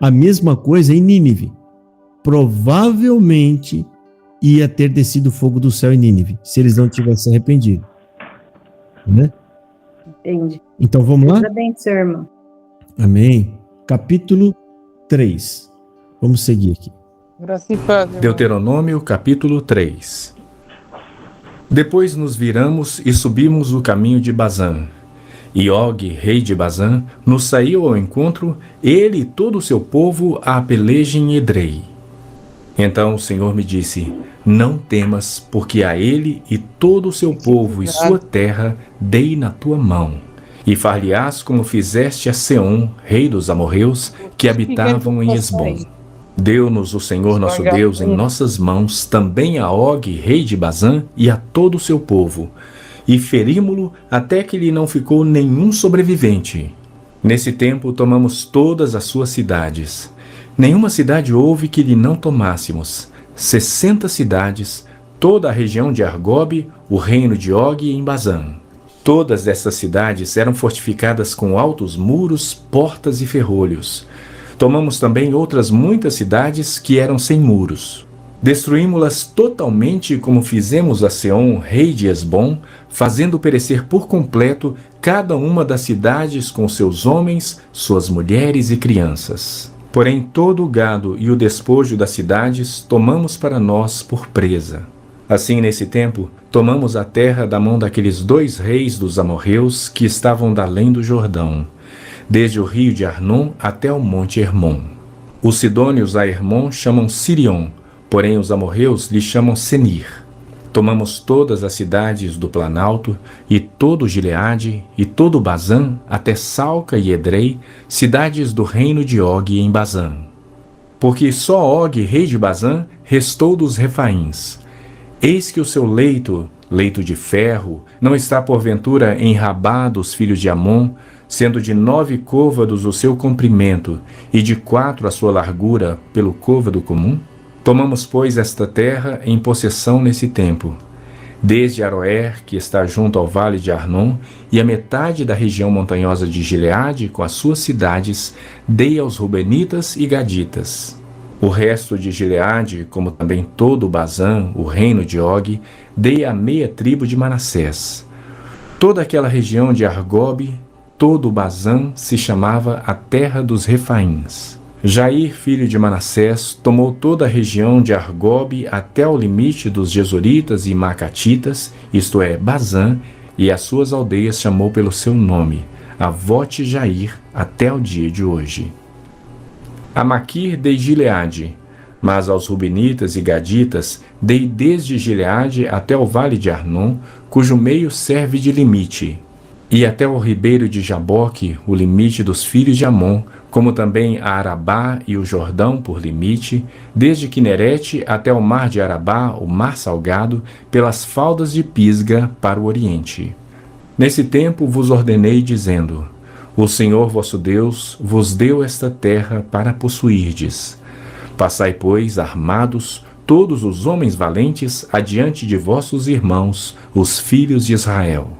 A mesma coisa em Nínive. Provavelmente ia ter descido fogo do céu em Nínive, se eles não tivessem arrependido. Né? Entendi. Então vamos lá? Deus abençoe, irmão. Amém. Capítulo 3. Vamos seguir aqui. Deuteronômio, capítulo 3. Depois nos viramos e subimos o caminho de Bazã. E Og, rei de Bazã, nos saiu ao encontro, ele e todo o seu povo à peleja em Edrei. Então o Senhor me disse: não temas, porque a ele e todo o seu povo e sua terra dei na tua mão. E far-lhe-ás como fizeste a Seom, rei dos amorreus, que habitavam em Esbom. Deu-nos o Senhor nosso Deus em nossas mãos, também a Og, rei de Bazã, e a todo o seu povo, e ferímo-lo até que lhe não ficou nenhum sobrevivente. Nesse tempo tomamos todas as suas cidades. Nenhuma cidade houve que lhe não tomássemos. 60 cidades, toda a região de Argobe, o reino de Og em Bazã. Todas essas cidades eram fortificadas com altos muros, portas e ferrolhos. Tomamos também outras muitas cidades que eram sem muros. Destruímos-las totalmente, como fizemos a Seom, rei de Esbom, fazendo perecer por completo cada uma das cidades com seus homens, suas mulheres e crianças. Porém, todo o gado e o despojo das cidades tomamos para nós por presa. Assim, nesse tempo, tomamos a terra da mão daqueles 2 reis dos amorreus que estavam da além do Jordão, desde o rio de Arnon até o monte Hermon. Os sidônios a Hermon chamam Sirion, porém os amorreus lhe chamam Senir. Tomamos todas as cidades do Planalto, e todo o Gileade, e todo o Bazã, até Salca e Edrei, cidades do reino de Og em Bazã. Porque só Og, rei de Bazã, restou dos Refaíns. Eis que o seu leito de ferro, não está porventura em Rabá dos filhos de Amon, sendo de 9 côvados o seu comprimento, e de 4 a sua largura pelo côvado comum? Tomamos, pois, esta terra em possessão nesse tempo, desde Aroer, que está junto ao vale de Arnon, e a metade da região montanhosa de Gileade, com as suas cidades, dei aos Rubenitas e Gaditas. O resto de Gileade, como também todo o Bazã, o reino de Og, dei à meia tribo de Manassés. Toda aquela região de Argobe, todo o Bazã, se chamava a terra dos Refaíns. Jair, filho de Manassés, tomou toda a região de Argobe até o limite dos Gesuritas e Macatitas, isto é, Bazã, e as suas aldeias chamou pelo seu nome, Avote Jair, até o dia de hoje. A Maquir dei Gileade, mas aos Rubenitas e Gaditas dei desde Gileade até o vale de Arnon, cujo meio serve de limite. e até o ribeiro de Jaboque, o limite dos filhos de Amon, como também a Arabá e o Jordão por limite, desde Quinerete até o mar de Arabá, o mar salgado, pelas faldas de Pisga para o oriente. Nesse tempo vos ordenei, dizendo: o Senhor vosso Deus vos deu esta terra para possuirdes. Passai, pois, armados, todos os homens valentes, adiante de vossos irmãos, os filhos de Israel.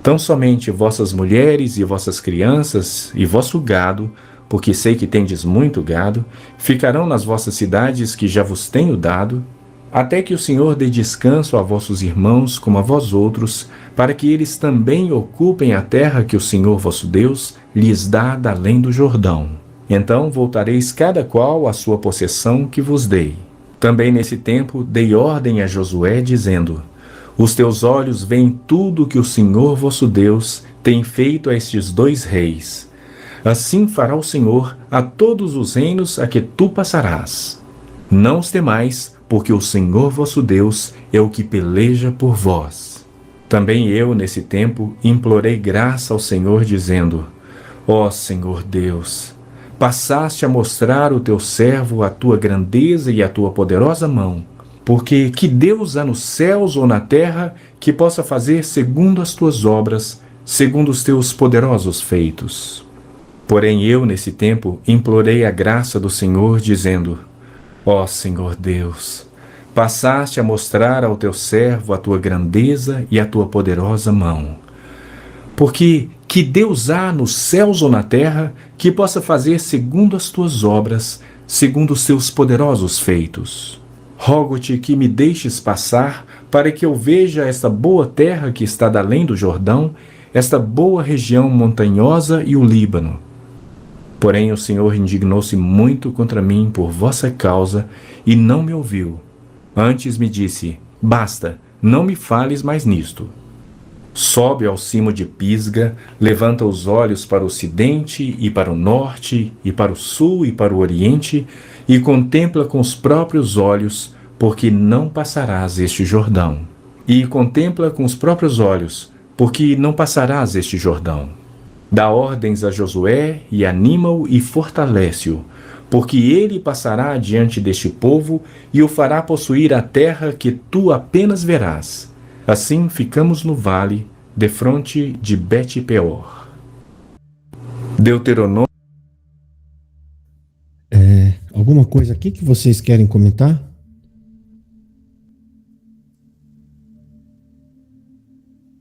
Tão somente vossas mulheres e vossas crianças e vosso gado, porque sei que tendes muito gado, ficarão nas vossas cidades que já vos tenho dado, até que o Senhor dê descanso a vossos irmãos como a vós outros, para que eles também ocupem a terra que o Senhor vosso Deus lhes dá da além do Jordão. Então voltareis cada qual à sua possessão que vos dei. Também nesse tempo dei ordem a Josué, dizendo: os teus olhos veem tudo que o Senhor vosso Deus tem feito a estes 2 reis. Assim fará o Senhor a todos os reinos a que tu passarás. Não os temais, porque o Senhor vosso Deus é o que peleja por vós. Também eu, nesse tempo, implorei graça ao Senhor, dizendo: ó Senhor Deus, passaste a mostrar ao teu servo a tua grandeza e a tua poderosa mão, porque que Deus há nos céus ou na terra que possa fazer segundo as tuas obras, segundo os teus poderosos feitos. Porém eu, nesse tempo, implorei a graça do Senhor, dizendo: ó Senhor Deus, passaste a mostrar ao teu servo a tua grandeza e a tua poderosa mão. Porque que Deus há nos céus ou na terra que possa fazer segundo as tuas obras, segundo os teus poderosos feitos. Rogo-te que me deixes passar, para que eu veja esta boa terra que está da além do Jordão, esta boa região montanhosa e o Líbano. Porém o Senhor indignou-se muito contra mim por vossa causa, e não me ouviu. Antes me disse: basta, não me fales mais nisto. Sobe ao cimo de Pisga, levanta os olhos para o ocidente e para o norte, e para o sul e para o oriente, e contempla com os próprios olhos, porque não passarás este Jordão. E contempla com os próprios olhos, porque não passarás este Jordão. Dá ordens a Josué e anima-o e fortalece-o, porque ele passará adiante deste povo e o fará possuir a terra que tu apenas verás. Assim ficamos no vale, defronte de Bet-peor. Deuteronômio. Alguma coisa aqui que vocês querem comentar?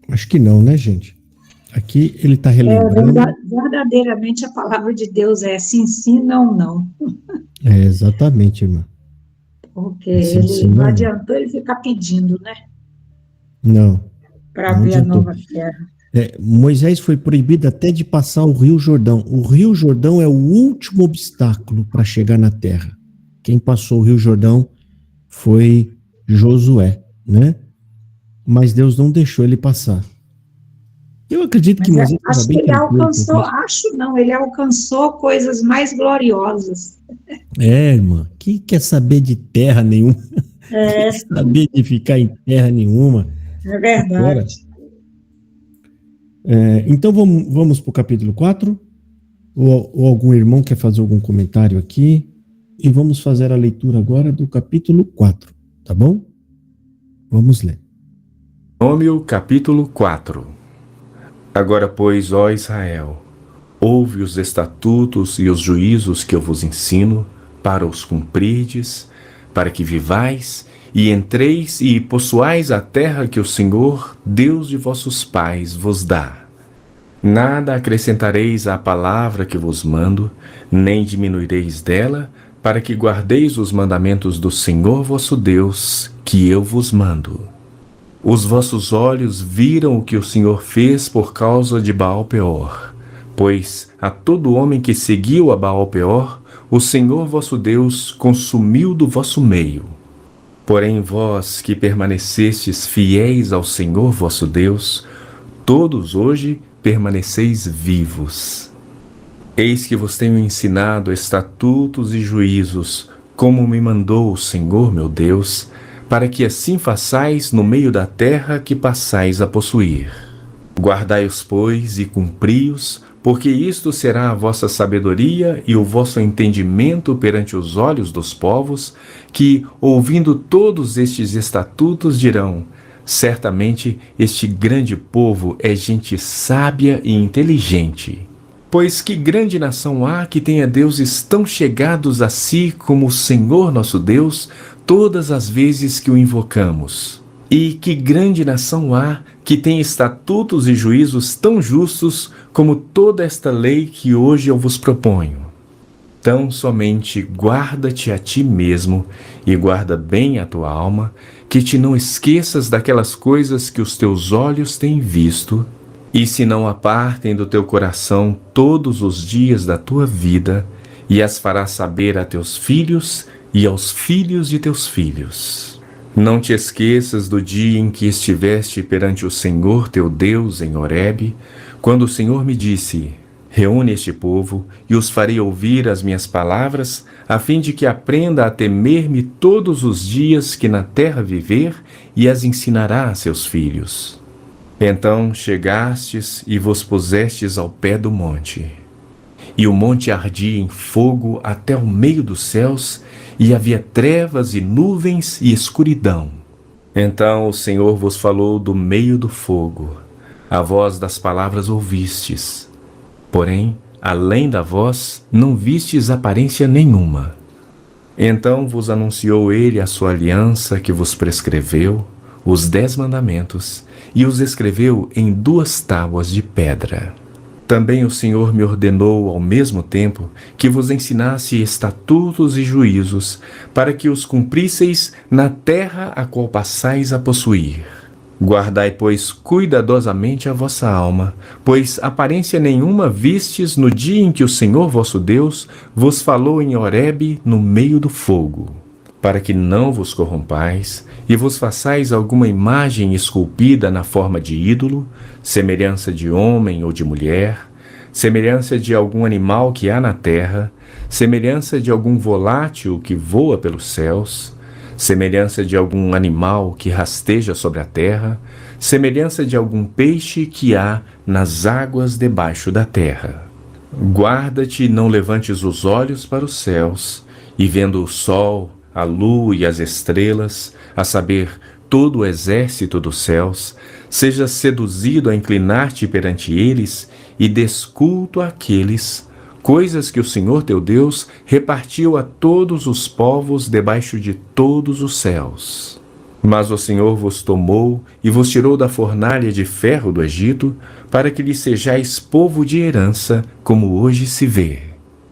Acho que não, né, gente? Aqui ele está relembrando. Verdadeiramente a palavra de Deus é sim, sim, não, não. Exatamente, irmã. Porque Sim, ele sim, não não. adiantou ele ficar pedindo, né? Não. Para Não ver a adiantou. nova terra. Moisés foi proibido até de passar o Rio Jordão. O Rio Jordão é o último obstáculo para chegar na terra. Quem passou o Rio Jordão foi Josué, né? Mas Deus não deixou ele passar. Eu acredito que Moisés estava Acho que bem ele tranquilo. alcançou, ele alcançou coisas mais gloriosas. Irmã, quem quer saber de terra nenhuma? Quem quer saber de ficar em terra nenhuma? É verdade. Então vamos para o capítulo 4? Ou algum irmão quer fazer algum comentário aqui? E vamos fazer a leitura agora do capítulo 4, tá bom? Vamos ler. Deuteronômio, capítulo 4. Agora, pois, ó Israel, ouve os estatutos e os juízos que eu vos ensino, para os cumprirdes, para que vivais e entreis e possuais a terra que o Senhor, Deus de vossos pais, vos dá. Nada acrescentareis à palavra que vos mando, nem diminuireis dela, para que guardeis os mandamentos do Senhor vosso Deus, que eu vos mando. Os vossos olhos viram o que o Senhor fez por causa de Baal-peor, pois a todo homem que seguiu a Baal-peor, o Senhor vosso Deus consumiu do vosso meio. Porém vós que permanecestes fiéis ao Senhor vosso Deus, todos hoje permaneceis vivos. Eis que vos tenho ensinado estatutos e juízos, como me mandou o Senhor meu Deus, para que assim façais no meio da terra que passais a possuir. Guardai-os, pois, e cumpri-os, porque isto será a vossa sabedoria e o vosso entendimento perante os olhos dos povos, que, ouvindo todos estes estatutos, dirão: certamente este grande povo é gente sábia e inteligente. Pois que grande nação há que tenha deuses tão chegados a si como o Senhor nosso Deus, todas as vezes que o invocamos? E que grande nação há que tenha estatutos e juízos tão justos como toda esta lei que hoje eu vos proponho? Tão somente guarda-te a ti mesmo e guarda bem a tua alma, que te não esqueças daquelas coisas que os teus olhos têm visto, e se não apartem do teu coração todos os dias da tua vida, e as farás saber a teus filhos e aos filhos de teus filhos. Não te esqueças do dia em que estiveste perante o Senhor teu Deus em Horebe, quando o Senhor me disse: reúne este povo e os farei ouvir as minhas palavras, a fim de que aprenda a temer-me todos os dias que na terra viver, e as ensinará a seus filhos. Então chegastes e vos pusestes ao pé do monte. E o monte ardia em fogo até o meio dos céus, e havia trevas e nuvens e escuridão. Então o Senhor vos falou do meio do fogo. A voz das palavras ouvistes. Porém, além da voz, não vistes aparência nenhuma. Então vos anunciou ele a sua aliança que vos prescreveu, os 10 mandamentos, e os escreveu em 2 tábuas de pedra. Também o Senhor me ordenou ao mesmo tempo que vos ensinasse estatutos e juízos, para que os cumprisseis na terra a qual passais a possuir. Guardai, pois, cuidadosamente a vossa alma, pois aparência nenhuma vistes no dia em que o Senhor vosso Deus vos falou em Horebe no meio do fogo, para que não vos corrompais e vos façais alguma imagem esculpida na forma de ídolo, semelhança de homem ou de mulher, semelhança de algum animal que há na terra, semelhança de algum volátil que voa pelos céus, semelhança de algum animal que rasteja sobre a terra, semelhança de algum peixe que há nas águas debaixo da terra. Guarda-te e não levantes os olhos para os céus, e vendo o sol, a lua e as estrelas, a saber, todo o exército dos céus, sejas seduzido a inclinar-te perante eles e desculto àqueles, coisas que o Senhor teu Deus repartiu a todos os povos debaixo de todos os céus. Mas o Senhor vos tomou e vos tirou da fornalha de ferro do Egito, para que lhe sejais povo de herança, como hoje se vê.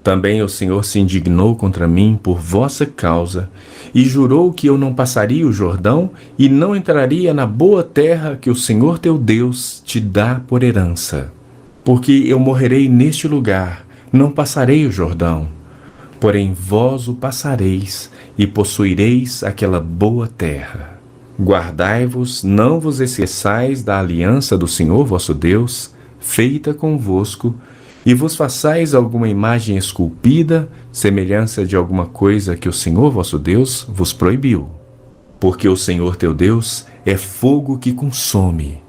Também o Senhor se indignou contra mim por vossa causa, e jurou que eu não passaria o Jordão e não entraria na boa terra que o Senhor teu Deus te dá por herança. Porque eu morrerei neste lugar, não passarei o Jordão. Porém vós o passareis e possuireis aquela boa terra. Guardai-vos, não vos esqueçais da aliança do Senhor vosso Deus, feita convosco, e vos façais alguma imagem esculpida, semelhança de alguma coisa que o Senhor vosso Deus vos proibiu. Porque o Senhor teu Deus é fogo que consome,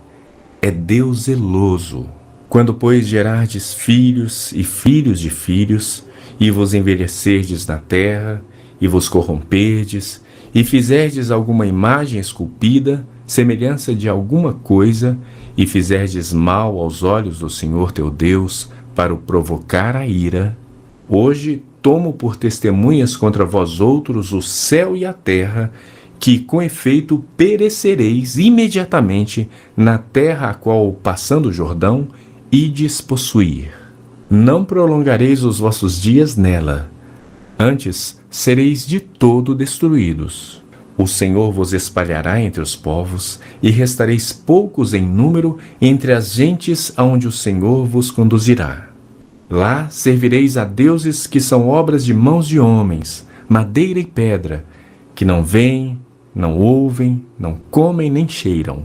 é Deus zeloso. Quando, pois, gerardes filhos e filhos de filhos, e vos envelhecerdes na terra, e vos corromperdes, e fizerdes alguma imagem esculpida, semelhança de alguma coisa, e fizerdes mal aos olhos do Senhor teu Deus, para o provocar a ira, hoje tomo por testemunhas contra vós outros o céu e a terra, que com efeito perecereis imediatamente na terra a qual, passando o Jordão, ides possuir. Não prolongareis os vossos dias nela, antes sereis de todo destruídos. O Senhor vos espalhará entre os povos, e restareis poucos em número entre as gentes aonde o Senhor vos conduzirá. Lá servireis a deuses que são obras de mãos de homens, madeira e pedra, que não veem, não ouvem, não comem nem cheiram.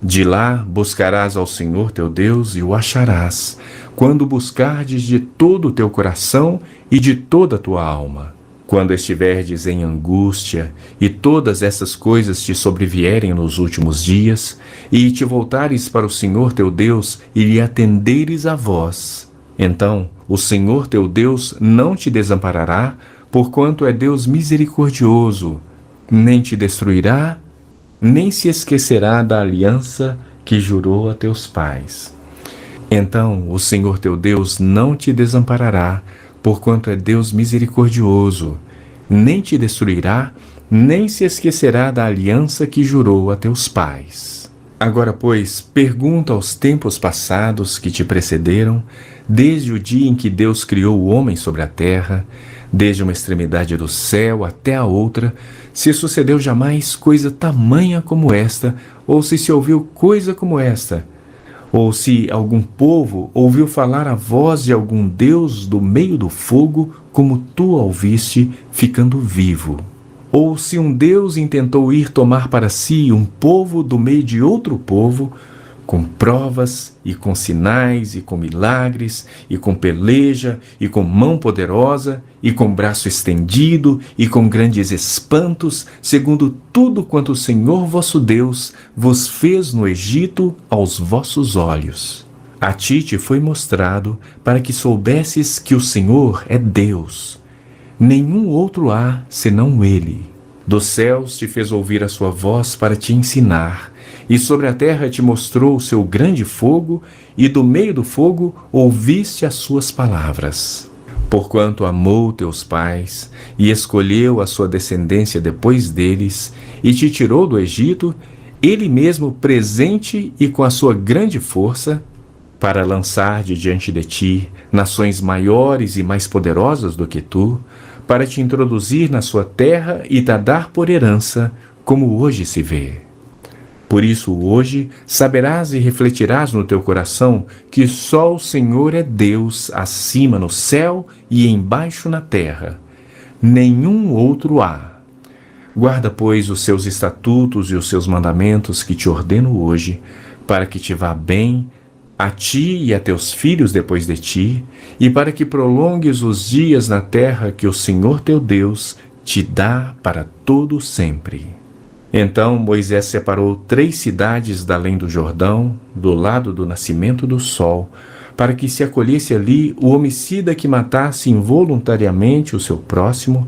De lá buscarás ao Senhor teu Deus e o acharás, quando buscardes de todo o teu coração e de toda a tua alma. Quando estiverdes em angústia, e todas essas coisas te sobrevierem nos últimos dias, e te voltares para o Senhor teu Deus, e lhe atenderes a voz, então o Senhor teu Deus não te desamparará, porquanto é Deus misericordioso, nem te destruirá, nem se esquecerá da aliança que jurou a teus pais. Então o Senhor teu Deus não te desamparará, porquanto é Deus misericordioso, nem te destruirá, nem se esquecerá da aliança que jurou a teus pais. Agora, pois, pergunta aos tempos passados que te precederam, desde o dia em que Deus criou o homem sobre a terra, desde uma extremidade do céu até a outra, se sucedeu jamais coisa tamanha como esta, ou se ouviu coisa como esta, ou se algum povo ouviu falar a voz de algum Deus do meio do fogo, como tu a ouviste, ficando vivo. Ou se um Deus intentou ir tomar para si um povo do meio de outro povo, com provas, e com sinais, e com milagres, e com peleja, e com mão poderosa, e com braço estendido, e com grandes espantos, segundo tudo quanto o Senhor vosso Deus vos fez no Egito aos vossos olhos. A ti te foi mostrado para que soubesses que o Senhor é Deus. Nenhum outro há senão Ele. Dos céus te fez ouvir a sua voz para te ensinar, e sobre a terra te mostrou o seu grande fogo, e do meio do fogo ouviste as suas palavras. Porquanto amou teus pais, e escolheu a sua descendência depois deles, e te tirou do Egito, Ele mesmo presente e com a sua grande força, para lançar de diante de ti nações maiores e mais poderosas do que tu, para te introduzir na sua terra e te dar por herança, como hoje se vê. Por isso hoje saberás e refletirás no teu coração que só o Senhor é Deus acima no céu e embaixo na terra. Nenhum outro há. Guarda, pois, os seus estatutos e os seus mandamentos que te ordeno hoje, para que te vá bem, a ti e a teus filhos depois de ti, e para que prolongues os dias na terra que o Senhor teu Deus te dá para todo sempre. Então Moisés separou 3 cidades da além do Jordão, do lado do nascimento do sol, para que se acolhesse ali o homicida que matasse involuntariamente o seu próximo,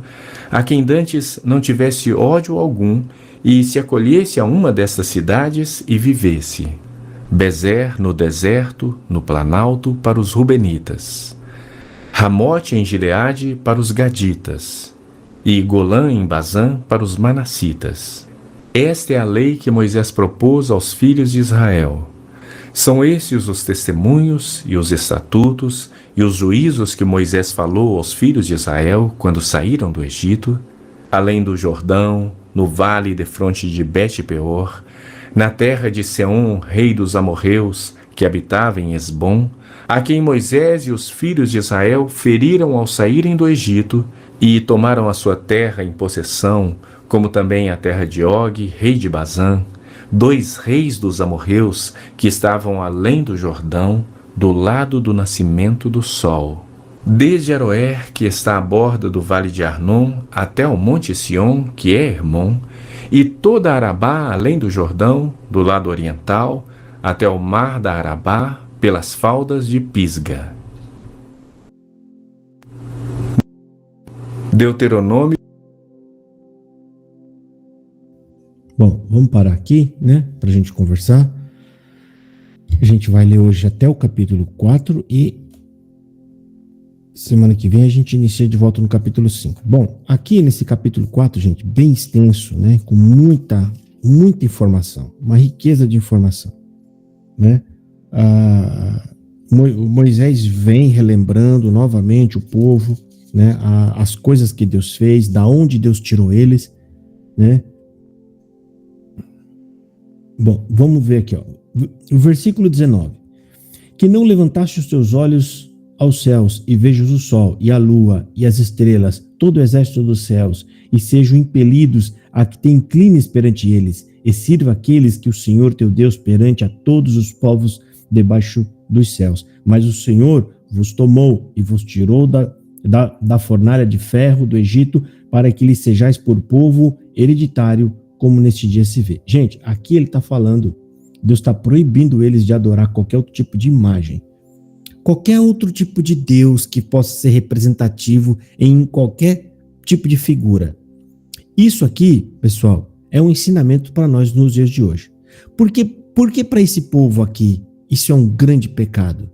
a quem dantes não tivesse ódio algum, e se acolhesse a uma destas cidades e vivesse. Bezer no deserto, no planalto, para os Rubenitas. Ramote em Gileade, para os Gaditas. E Golã em Bazã, para os Manassitas. Esta é a lei que Moisés propôs aos filhos de Israel. São estes os testemunhos e os estatutos e os juízos que Moisés falou aos filhos de Israel quando saíram do Egito, além do Jordão, no vale defronte de Bet-peor, na terra de Seom, rei dos amorreus, que habitava em Esbom, a quem Moisés e os filhos de Israel feriram ao saírem do Egito, e tomaram a sua terra em possessão, como também a terra de Og, rei de Bazã, 2 reis dos amorreus que estavam além do Jordão, do lado do nascimento do sol. Desde Aroer, que está à borda do vale de Arnon, até o monte Sion, que é Hermon, e toda a Arabá além do Jordão, do lado oriental, até o mar da Arabá, pelas faldas de Pisga. Deuteronômio. Bom, vamos parar aqui, né, para a gente conversar. A gente vai ler hoje até o capítulo 4 e semana que vem a gente inicia de volta no capítulo 5. Bom, aqui nesse capítulo 4, gente, bem extenso, né, com muita informação, uma riqueza de informação, né? Moisés vem relembrando novamente o povo, né, as coisas que Deus fez, da onde Deus tirou eles, né? Bom, vamos ver aqui, ó. O versículo 19. Que não levantaste os teus olhos aos céus e vejas o sol e a lua e as estrelas, todo o exército dos céus, e sejam impelidos a que te inclines perante eles, e sirva aqueles que o Senhor teu Deus perante a todos os povos debaixo dos céus. Mas o Senhor vos tomou e vos tirou da fornalha de ferro do Egito, para que lhes sejais por povo hereditário, como neste dia se vê. Gente, aqui ele está falando, Deus está proibindo eles de adorar qualquer outro tipo de imagem. Qualquer outro tipo de Deus que possa ser representativo em qualquer tipo de figura. Isso aqui, pessoal, é um ensinamento para nós nos dias de hoje. Porque para esse povo aqui, isso é um grande pecado.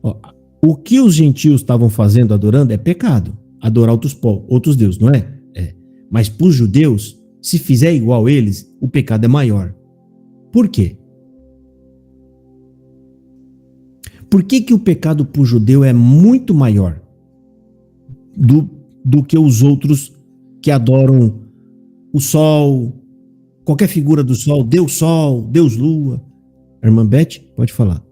Ó, o que os gentios estavam fazendo, adorando, é pecado. Adorar outros deuses, não é? É. Mas para os judeus, se fizer igual eles, o pecado é maior. Por quê? Por que o pecado para o judeu é muito maior do que os outros que adoram o sol, qualquer figura do sol, Deus lua? Irmã Beth, pode falar.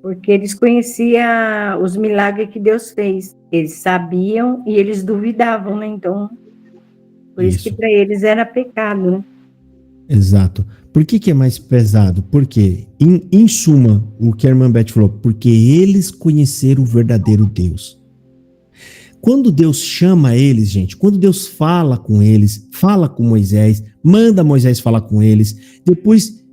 Porque eles conheciam os milagres que Deus fez. Eles sabiam e eles duvidavam, né? Então, por isso que para eles era pecado, né? Exato. Por que é mais pesado? Porque, em suma, o que a irmã Beth falou, porque eles conheceram o verdadeiro Deus. Quando Deus chama eles, gente, quando Deus fala com eles, fala com Moisés, manda Moisés falar com eles, depois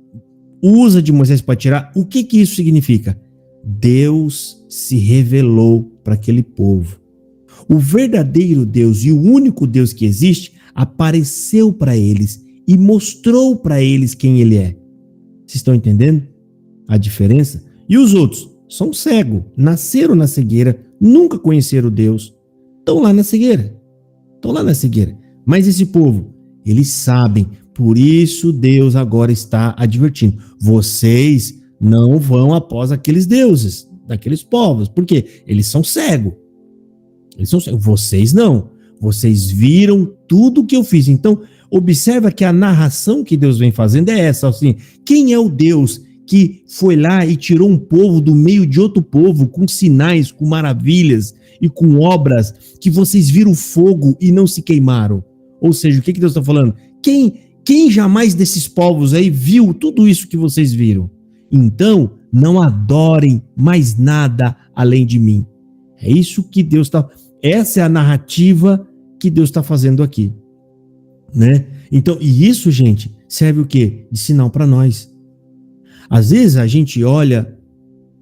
usa de Moisés para tirar, o que isso significa? Deus se revelou para aquele povo. O verdadeiro Deus e o único Deus que existe apareceu para eles e mostrou para eles quem ele é. Vocês estão entendendo a diferença? E os outros são cegos, nasceram na cegueira, nunca conheceram Deus, estão lá na cegueira. Mas esse povo, eles sabem, por isso Deus agora está advertindo. Vocês não vão após aqueles deuses, daqueles povos. Por quê? Eles são cegos. Vocês não. Vocês viram tudo o que eu fiz. Então, observa que a narração que Deus vem fazendo é essa. Assim, quem é o Deus que foi lá e tirou um povo do meio de outro povo, com sinais, com maravilhas e com obras, que vocês viram fogo e não se queimaram? Ou seja, o que Deus está falando? Quem jamais desses povos aí viu tudo isso que vocês viram? Então, não adorem mais nada além de mim. É isso que Deus está... Essa é a narrativa que Deus está fazendo aqui, né? Então, e isso, gente, serve o quê? De sinal para nós. Às vezes a gente olha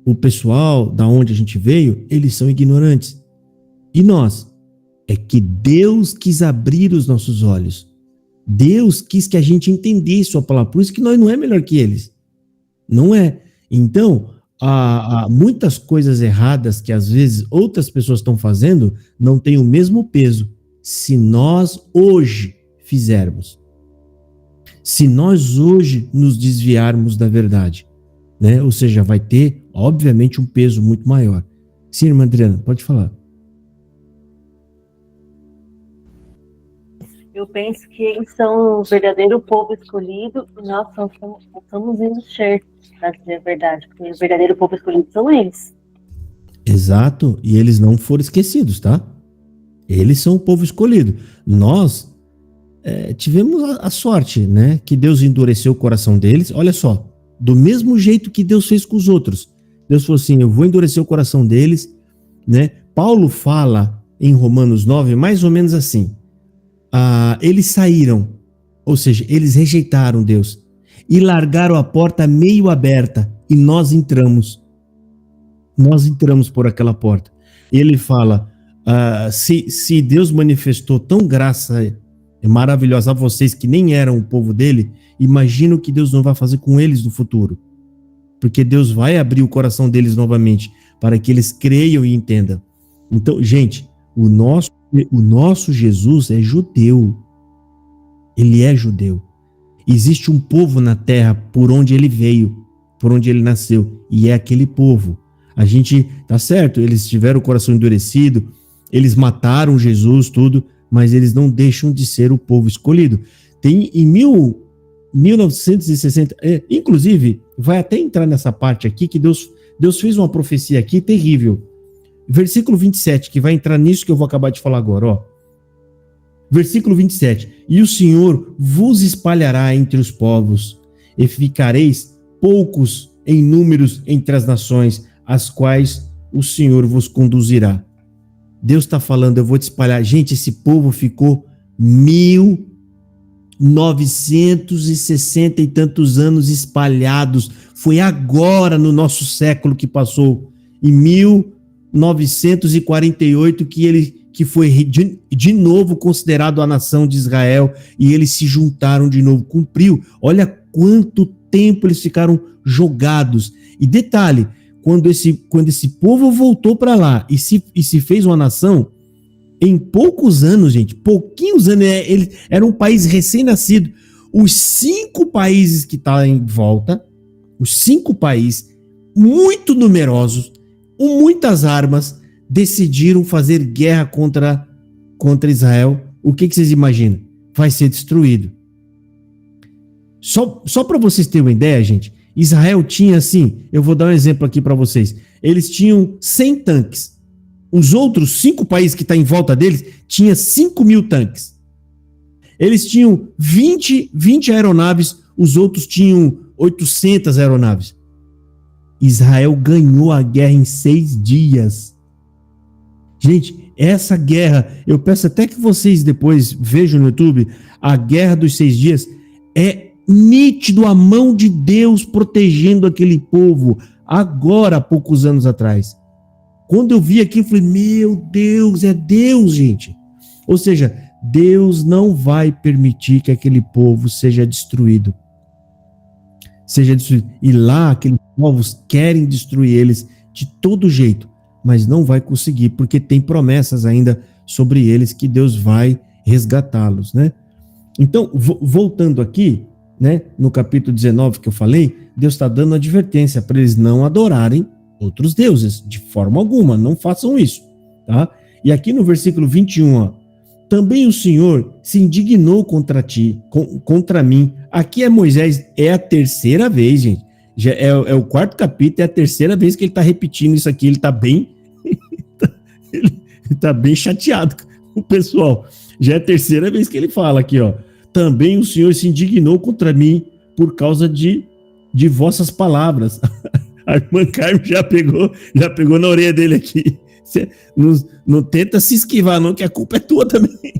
o pessoal da onde a gente veio, eles são ignorantes. E nós? É que Deus quis abrir os nossos olhos. Deus quis que a gente entendesse a palavra. Por isso que nós não é melhor que eles. Não é. Então, há muitas coisas erradas que às vezes outras pessoas estão fazendo não tem o mesmo peso se nós hoje fizermos. Se nós hoje nos desviarmos da verdade, né? Ou seja, vai ter, obviamente, um peso muito maior. Sim, irmã Adriana, pode falar. Eu penso que eles são o verdadeiro povo escolhido e nós somos indo certos, para dizer a verdade, porque o verdadeiro povo escolhido são eles. Exato, e eles não foram esquecidos, tá? Eles são o povo escolhido. Nós tivemos a sorte, né? Que Deus endureceu o coração deles. Olha só, do mesmo jeito que Deus fez com os outros. Deus falou assim, eu vou endurecer o coração deles, né? Paulo fala em Romanos 9, mais ou menos assim. Eles saíram, ou seja, eles rejeitaram Deus e largaram a porta meio aberta e nós entramos por aquela porta. Ele fala, se Deus manifestou tão graça maravilhosa a vocês que nem eram o povo dele, imagina o que Deus não vai fazer com eles no futuro, porque Deus vai abrir o coração deles novamente para que eles creiam e entendam. Então, gente, o nosso Jesus é judeu. Ele é judeu. Existe um povo na terra por onde ele veio, por onde ele nasceu, e é aquele povo. A gente, tá certo, eles tiveram o coração endurecido, eles mataram Jesus, tudo, mas eles não deixam de ser o povo escolhido. Tem em 1960, inclusive, vai até entrar nessa parte aqui, que Deus fez uma profecia aqui terrível. Versículo 27, que vai entrar nisso que eu vou acabar de falar agora, ó. Versículo 27. E o Senhor vos espalhará entre os povos, e ficareis poucos em números entre as nações, as quais o Senhor vos conduzirá. Deus está falando, eu vou te espalhar. Gente, esse povo ficou 1960 e tantos anos espalhados. Foi agora, no nosso século que passou, em 1948, que foi de novo considerado a nação de Israel, e eles se juntaram de novo, cumpriu. Olha quanto tempo eles ficaram jogados. E detalhe, quando esse povo voltou para lá e se fez uma nação, em poucos anos, gente, pouquinhos anos, ele era um país recém-nascido. Os 5 países que estão em volta, os 5 países, muito numerosos, com muitas armas, decidiram fazer guerra contra Israel. O que vocês imaginam? Vai ser destruído. Só para vocês terem uma ideia, gente, Israel tinha assim, eu vou dar um exemplo aqui para vocês, eles tinham 100 tanques. Os outros 5 países que estão em volta deles tinham 5.000 tanques. Eles tinham 20 aeronaves, os outros tinham 800 aeronaves. Israel ganhou a guerra em 6 dias. Gente, essa guerra, eu peço até que vocês depois vejam no YouTube, a guerra dos 6 dias, é nítido a mão de Deus protegendo aquele povo, agora, há poucos anos atrás. Quando eu vi aqui, eu falei, meu Deus, é Deus, gente. Ou seja, Deus não vai permitir que aquele povo seja destruído. E lá, aqueles povos querem destruir eles de todo jeito, mas não vai conseguir, porque tem promessas ainda sobre eles que Deus vai resgatá-los, né? Então, voltando aqui, né, no capítulo 19 que eu falei, Deus está dando advertência para eles não adorarem outros deuses, de forma alguma, não façam isso, tá? E aqui no versículo 21, ó, também o Senhor se indignou contra mim. Aqui é Moisés, é a terceira vez, gente, já é o 4º capítulo, é a terceira vez que ele está repetindo isso aqui, ele está bem, ele tá bem chateado com o pessoal, já é a terceira vez que ele fala aqui, ó, também o Senhor se indignou contra mim por causa de vossas palavras. A irmã Carmen já pegou na orelha dele aqui. Você não tenta se esquivar não, que a culpa é tua também.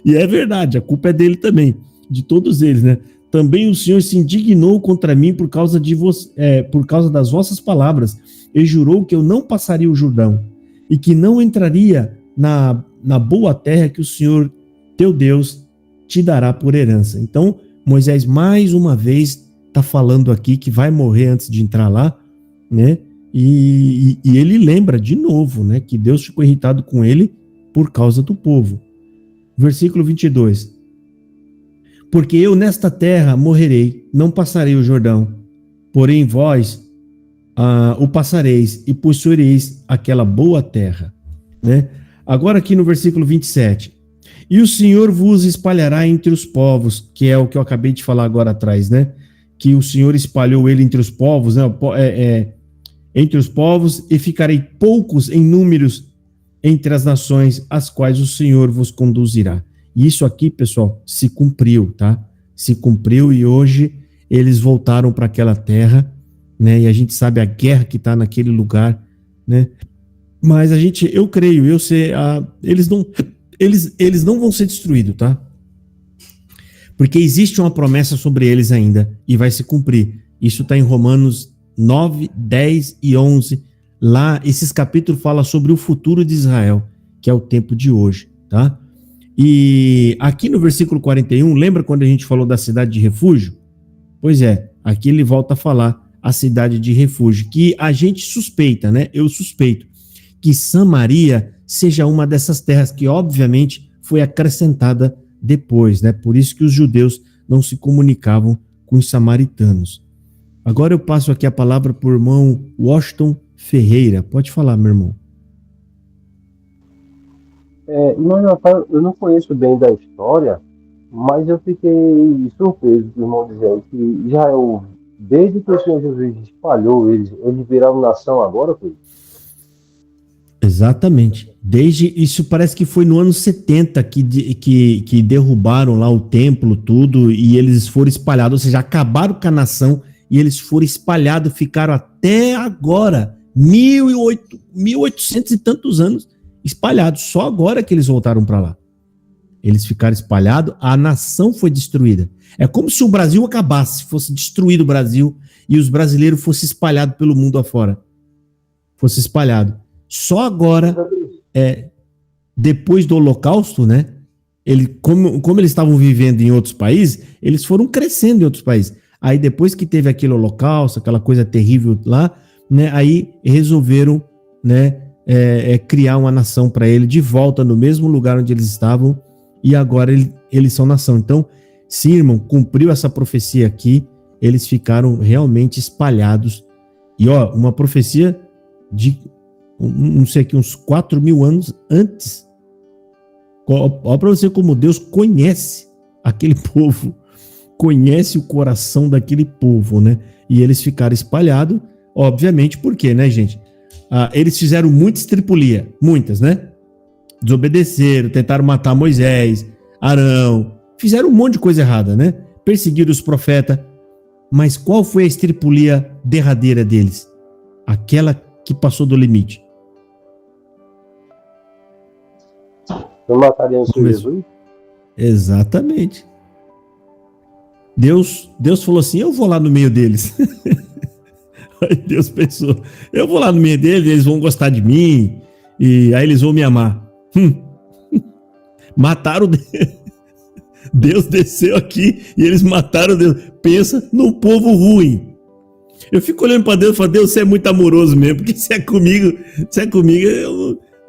E é verdade, a culpa é dele também, de todos eles, né? Também o Senhor se indignou contra mim por causa das vossas palavras, e jurou que eu não passaria o Jordão, e que não entraria na boa terra que o Senhor, teu Deus, te dará por herança. Então, Moisés, mais uma vez, está falando aqui que vai morrer antes de entrar lá, né? E ele lembra de novo, né, que Deus ficou irritado com ele por causa do povo. Versículo 22. Porque eu nesta terra morrerei, não passarei o Jordão, porém vós o passareis e possuireis aquela boa terra, né? Agora aqui no versículo 27. E o Senhor vos espalhará entre os povos, que é o que eu acabei de falar agora atrás, né? Que o Senhor espalhou ele entre os povos, né? Entre os povos, e ficarei poucos em números entre as nações, as quais o Senhor vos conduzirá. E isso aqui, pessoal, se cumpriu, tá? Se cumpriu, e hoje eles voltaram para aquela terra, né? E a gente sabe a guerra que está naquele lugar, né? Mas eu creio, eles não vão ser destruídos, tá? Porque existe uma promessa sobre eles ainda e vai se cumprir. Isso está em Romanos 9, 10 e 11. Lá, esses capítulos falam sobre o futuro de Israel, que é o tempo de hoje, tá? E aqui no versículo 41, lembra quando a gente falou da cidade de refúgio? Pois é, aqui ele volta a falar a cidade de refúgio, que a gente suspeita, né? Eu suspeito que Samaria seja uma dessas terras que, obviamente, foi acrescentada depois, né? Por isso que os judeus não se comunicavam com os samaritanos. Agora eu passo aqui a palavra para o irmão Washington Ferreira. Pode falar, meu irmão. Irmão Natal, eu não conheço bem da história, mas eu fiquei surpreso com o irmão dizer que Israel, desde que o Senhor Jesus espalhou eles viraram nação agora, foi? Exatamente. Isso parece que foi no ano 70 que derrubaram lá o templo, tudo, e eles foram espalhados, ou seja, acabaram com a nação e eles foram espalhados, ficaram até agora, 1800 e tantos anos, espalhados. Só agora que eles voltaram para lá. Eles ficaram espalhados, a nação foi destruída. É como se o Brasil acabasse, fosse destruído o Brasil e os brasileiros fossem espalhados pelo mundo afora. Fosse espalhado. Só agora, depois do Holocausto, né? Como eles estavam vivendo em outros países, eles foram crescendo em outros países. Aí depois que teve aquele Holocausto, aquela coisa terrível lá, né? Aí resolveram, né? Criar uma nação para ele de volta no mesmo lugar onde eles estavam. E agora eles são nação. Então, se, irmão, cumpriu essa profecia aqui, eles ficaram realmente espalhados. E, uma profecia de, não sei aqui, uns 4.000 anos antes. Olha para você como Deus conhece aquele povo, conhece o coração daquele povo, né? E eles ficaram espalhados, obviamente, por quê, né, gente? Eles fizeram muita estripulia, muitas, né? Desobedeceram, tentaram matar Moisés, Arão, fizeram um monte de coisa errada, né? Perseguiram os profetas. Mas qual foi a estripulia derradeira deles? Aquela que passou do limite. Não matariam o Senhor Jesus? Exatamente. Deus falou assim, eu vou lá no meio deles. Aí Deus pensou, eu vou lá no meio deles, eles vão gostar de mim, e aí eles vão me amar. Mataram Deus desceu aqui e eles mataram Deus. Pensa num povo ruim. Eu fico olhando para Deus e falo, Deus, você é muito amoroso mesmo, porque se é comigo,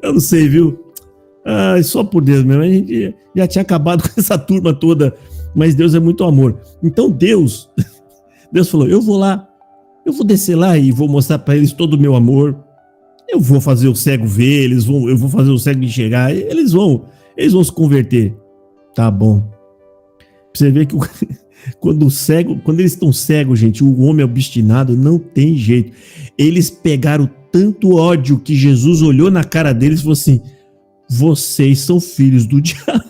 eu não sei, viu? Só por Deus mesmo, a gente já tinha acabado com essa turma toda, mas Deus é muito amor. Então Deus falou, eu vou lá, eu vou descer lá e vou mostrar para eles todo o meu amor. Eu vou fazer o cego ver, eu vou fazer o cego enxergar, eles vão se converter. Tá bom. Pra você ver que quando eles estão cegos, gente, o homem obstinado não tem jeito. Eles pegaram tanto ódio que Jesus olhou na cara deles e falou assim, vocês são filhos do diabo.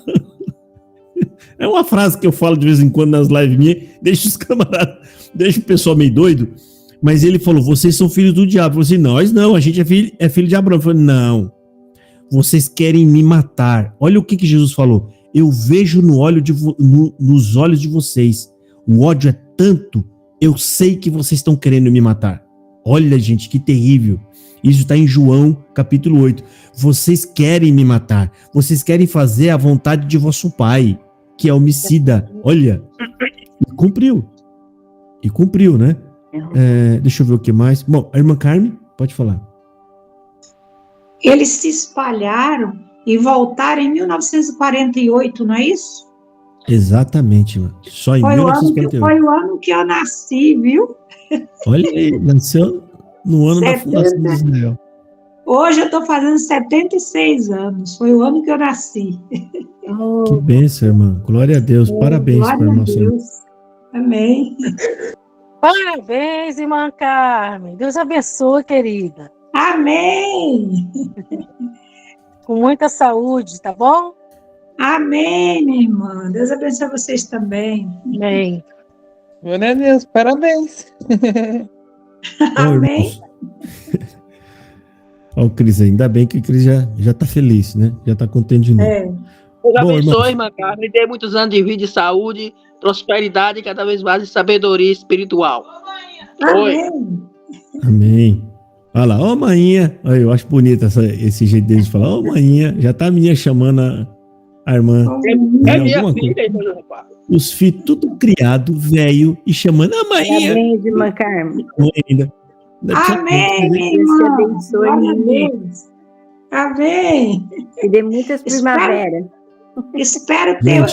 É uma frase que eu falo de vez em quando nas lives minhas, deixa os camaradas, deixa o pessoal meio doido. Mas ele falou, vocês são filhos do diabo. Eu falei assim, nós não, a gente é filho de Abraão. Eu falei, não, vocês querem me matar. Olha o que Jesus falou. Eu vejo nos olhos de vocês. O ódio é tanto, eu sei que vocês estão querendo me matar. Olha, gente, que terrível. Isso está em João, capítulo 8. Vocês querem me matar. Vocês querem fazer a vontade de vosso pai, que é homicida. Olha, e cumpriu, né? Deixa eu ver o que mais. Bom, a irmã Carmen, pode falar. Eles se espalharam e voltaram em 1948, não é isso? Exatamente, mano. Só em 1948. Foi o ano que eu nasci, viu? Olha aí, nasceu no ano da fundação de Israel. Hoje eu estou fazendo 76 anos. Foi o ano que eu nasci. Que bênção, irmã. Glória a Deus. Parabéns para a nossa irmã. Amém. Parabéns, irmã Carmen. Deus abençoe, querida. Amém. Com muita saúde, tá bom? Amém, minha irmã. Deus abençoe vocês também. Amém. Glória a Deus, parabéns. Amém. Olha o Cris, ainda bem que o Cris já tá feliz, né? Já tá contente de novo. Deus abençoe, irmã Carmen. Dê muitos anos de vida e saúde, prosperidade e cada vez mais de sabedoria espiritual. Amém. Amém. Olha lá, ó, Mainha. Olha, eu acho bonito esse jeito deles de falar. Ó, Mainha. Já tá a menina chamando a irmã. É minha filha, irmã. Os filhos tudo criado, velho, e chamando a Mainha. Amém, irmã Carmen. Ainda. Amém, minha irmã. Glória a Deus. Amém. E dê muitas primaveras. Espero ter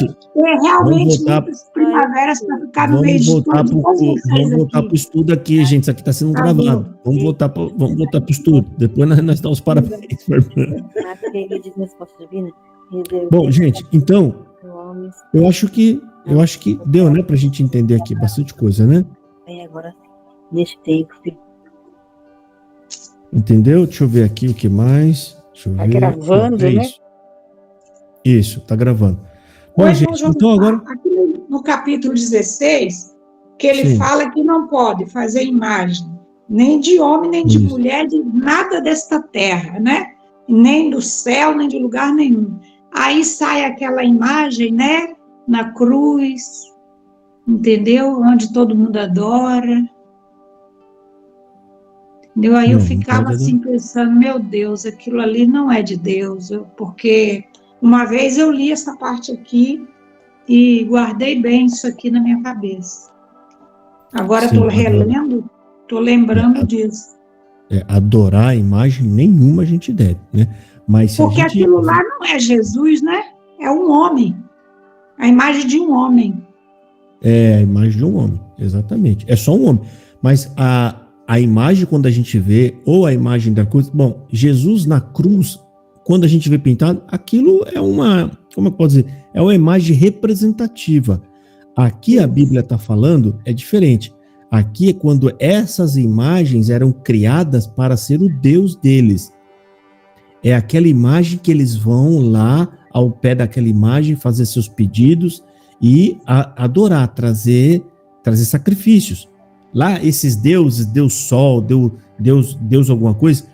realmente muitas primaveras para ficar no meio de todos vocês. Vamos voltar para o estudo aqui, gente. Isso aqui está sendo gravado. Vamos voltar para o estudo. Depois nós damos os parabéns para a irmã. Bom, gente, então, eu acho que deu, né, para a gente entender aqui bastante coisa, né? Agora, nesse tempo. Entendeu? Deixa eu ver aqui o que mais. Tá gravando, né? Isso, tá gravando. Bom, gente, então agora... Aqui no capítulo 16, que ele fala que não pode fazer imagem, nem de homem, nem de mulher, de nada desta terra, né? nem do céu, nem de lugar nenhum. Aí sai aquela imagem, né, na cruz, entendeu? Onde todo mundo adora. Entendeu? Aí eu ficava assim pensando, meu Deus, aquilo ali não é de Deus, porque uma vez eu li essa parte aqui e guardei bem isso aqui na minha cabeça. Agora estou relendo, estou lembrando disso. Adorar a imagem nenhuma a gente deve, né? Mas porque aquilo lá não é Jesus, né? É um homem. A imagem de um homem. É a imagem de um homem, exatamente. É só um homem. Mas a imagem, quando a gente vê, ou a imagem da cruz, bom, Jesus na cruz, quando a gente vê pintado, aquilo é uma, como eu posso dizer, é uma imagem representativa. Aqui a Bíblia está falando, é diferente. Aqui é quando essas imagens eram criadas para ser o Deus deles. É aquela imagem que eles vão lá ao pé daquela imagem, fazer seus pedidos e adorar, trazer sacrifícios. Lá, esses deuses, Deus Sol, Deus alguma coisa,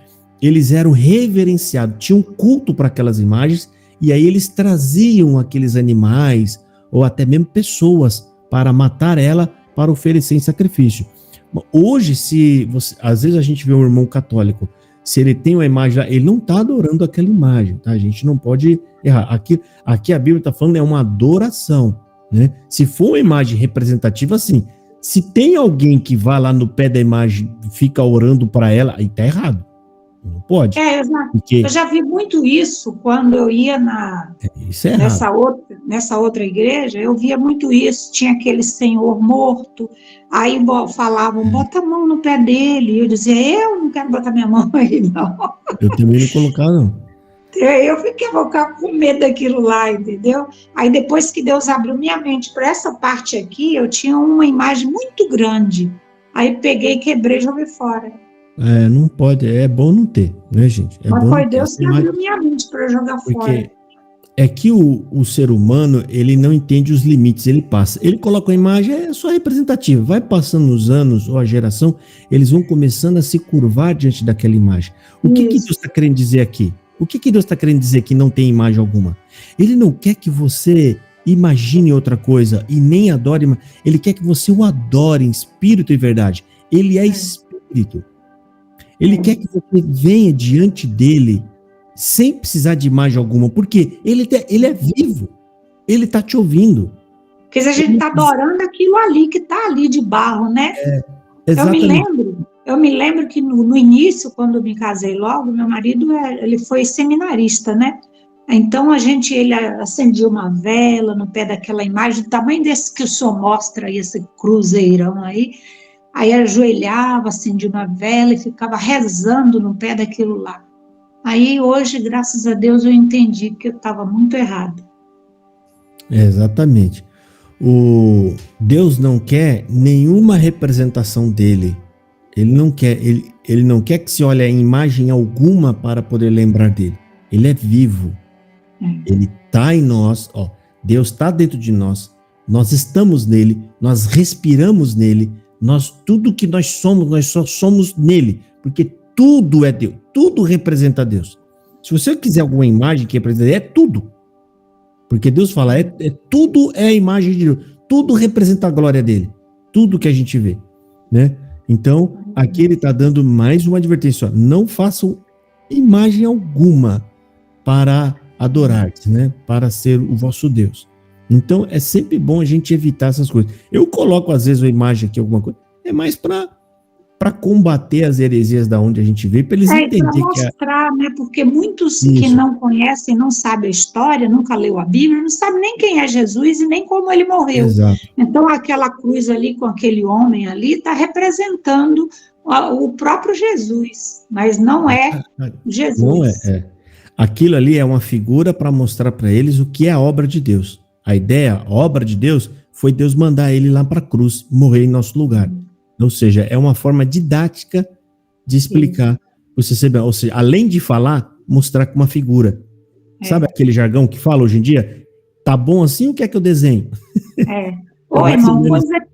eles eram reverenciados, tinham culto para aquelas imagens, e aí eles traziam aqueles animais, ou até mesmo pessoas, para matar ela, para oferecer em sacrifício. Hoje, às vezes a gente vê um irmão católico, se ele tem uma imagem lá, ele não está adorando aquela imagem, tá? A gente não pode errar. Aqui a Bíblia está falando é uma adoração, né? Se for uma imagem representativa, sim. Se tem alguém que vai lá no pé da imagem e fica orando para ela, aí tá errado. Não pode. Eu já vi muito isso quando eu ia nessa outra igreja, eu via muito isso. Tinha aquele senhor morto, aí falavam, bota a mão no pé dele. E eu dizia, eu não quero botar minha mão aí, não. Eu também não colocar, não. Eu ficava com medo daquilo lá, entendeu? Aí depois que Deus abriu minha mente para essa parte aqui, eu tinha uma imagem muito grande. Aí peguei, quebrei e joguei fora. Não pode, é bom não ter, né, gente? Mas foi Deus que abriu minha mente para eu jogar fora. Porque é que o ser humano, ele não entende os limites, ele passa. Ele coloca a imagem, é só representativa. Vai passando os anos ou a geração, eles vão começando a se curvar diante daquela imagem. O que Deus está querendo dizer aqui? O que Deus está querendo dizer que não tem imagem alguma? Ele não quer que você imagine outra coisa e nem adore, ele quer que você o adore em espírito e verdade. Ele é espírito. Ele quer que você venha diante dele sem precisar de imagem alguma, porque ele é vivo. Ele está te ouvindo. Porque a gente está adorando aquilo ali, que está ali de barro, né? Eu me lembro que no início, quando eu me casei logo, meu marido ele foi seminarista, né? Então ele acendia uma vela no pé daquela imagem, do tamanho desse que o senhor mostra aí, esse cruzeirão aí. Aí ajoelhava, acendia uma vela e ficava rezando no pé daquilo lá. Aí hoje, graças a Deus, eu entendi que eu estava muito errado. Exatamente. Deus não quer nenhuma representação dele. Ele não quer que se olhe em imagem alguma para poder lembrar dele. Ele é vivo. Ele está em nós. Deus está dentro de nós. Nós estamos nele. Nós respiramos nele. Tudo que nós somos, nós só somos nele. Porque tudo é Deus. Tudo representa Deus. Se você quiser alguma imagem que representa, é tudo. Porque Deus fala, tudo é a imagem de Deus. Tudo representa a glória dele. Tudo que a gente vê, né? Então, aqui ele está dando mais uma advertência. Não façam imagem alguma para adorar, né? Para ser o vosso Deus. Então, é sempre bom a gente evitar essas coisas. Eu coloco, às vezes, uma imagem aqui, alguma coisa, é mais para combater as heresias da onde a gente veio, para eles entenderem. Para mostrar, né? Porque muitos que não conhecem, não sabem a história, nunca leu a Bíblia, não sabem nem quem é Jesus e nem como ele morreu. Exato. Então, aquela cruz ali, com aquele homem ali, está representando o próprio Jesus, mas não é Jesus. Não é. Aquilo ali é uma figura para mostrar para eles o que é a obra de Deus. A ideia, a obra de Deus, foi Deus mandar ele lá para a cruz, morrer em nosso lugar. Ou seja, é uma forma didática de explicar. Ou seja, além de falar, mostrar com uma figura. Sabe aquele jargão que fala hoje em dia? Tá bom assim, o que é que eu desenho? Irmão,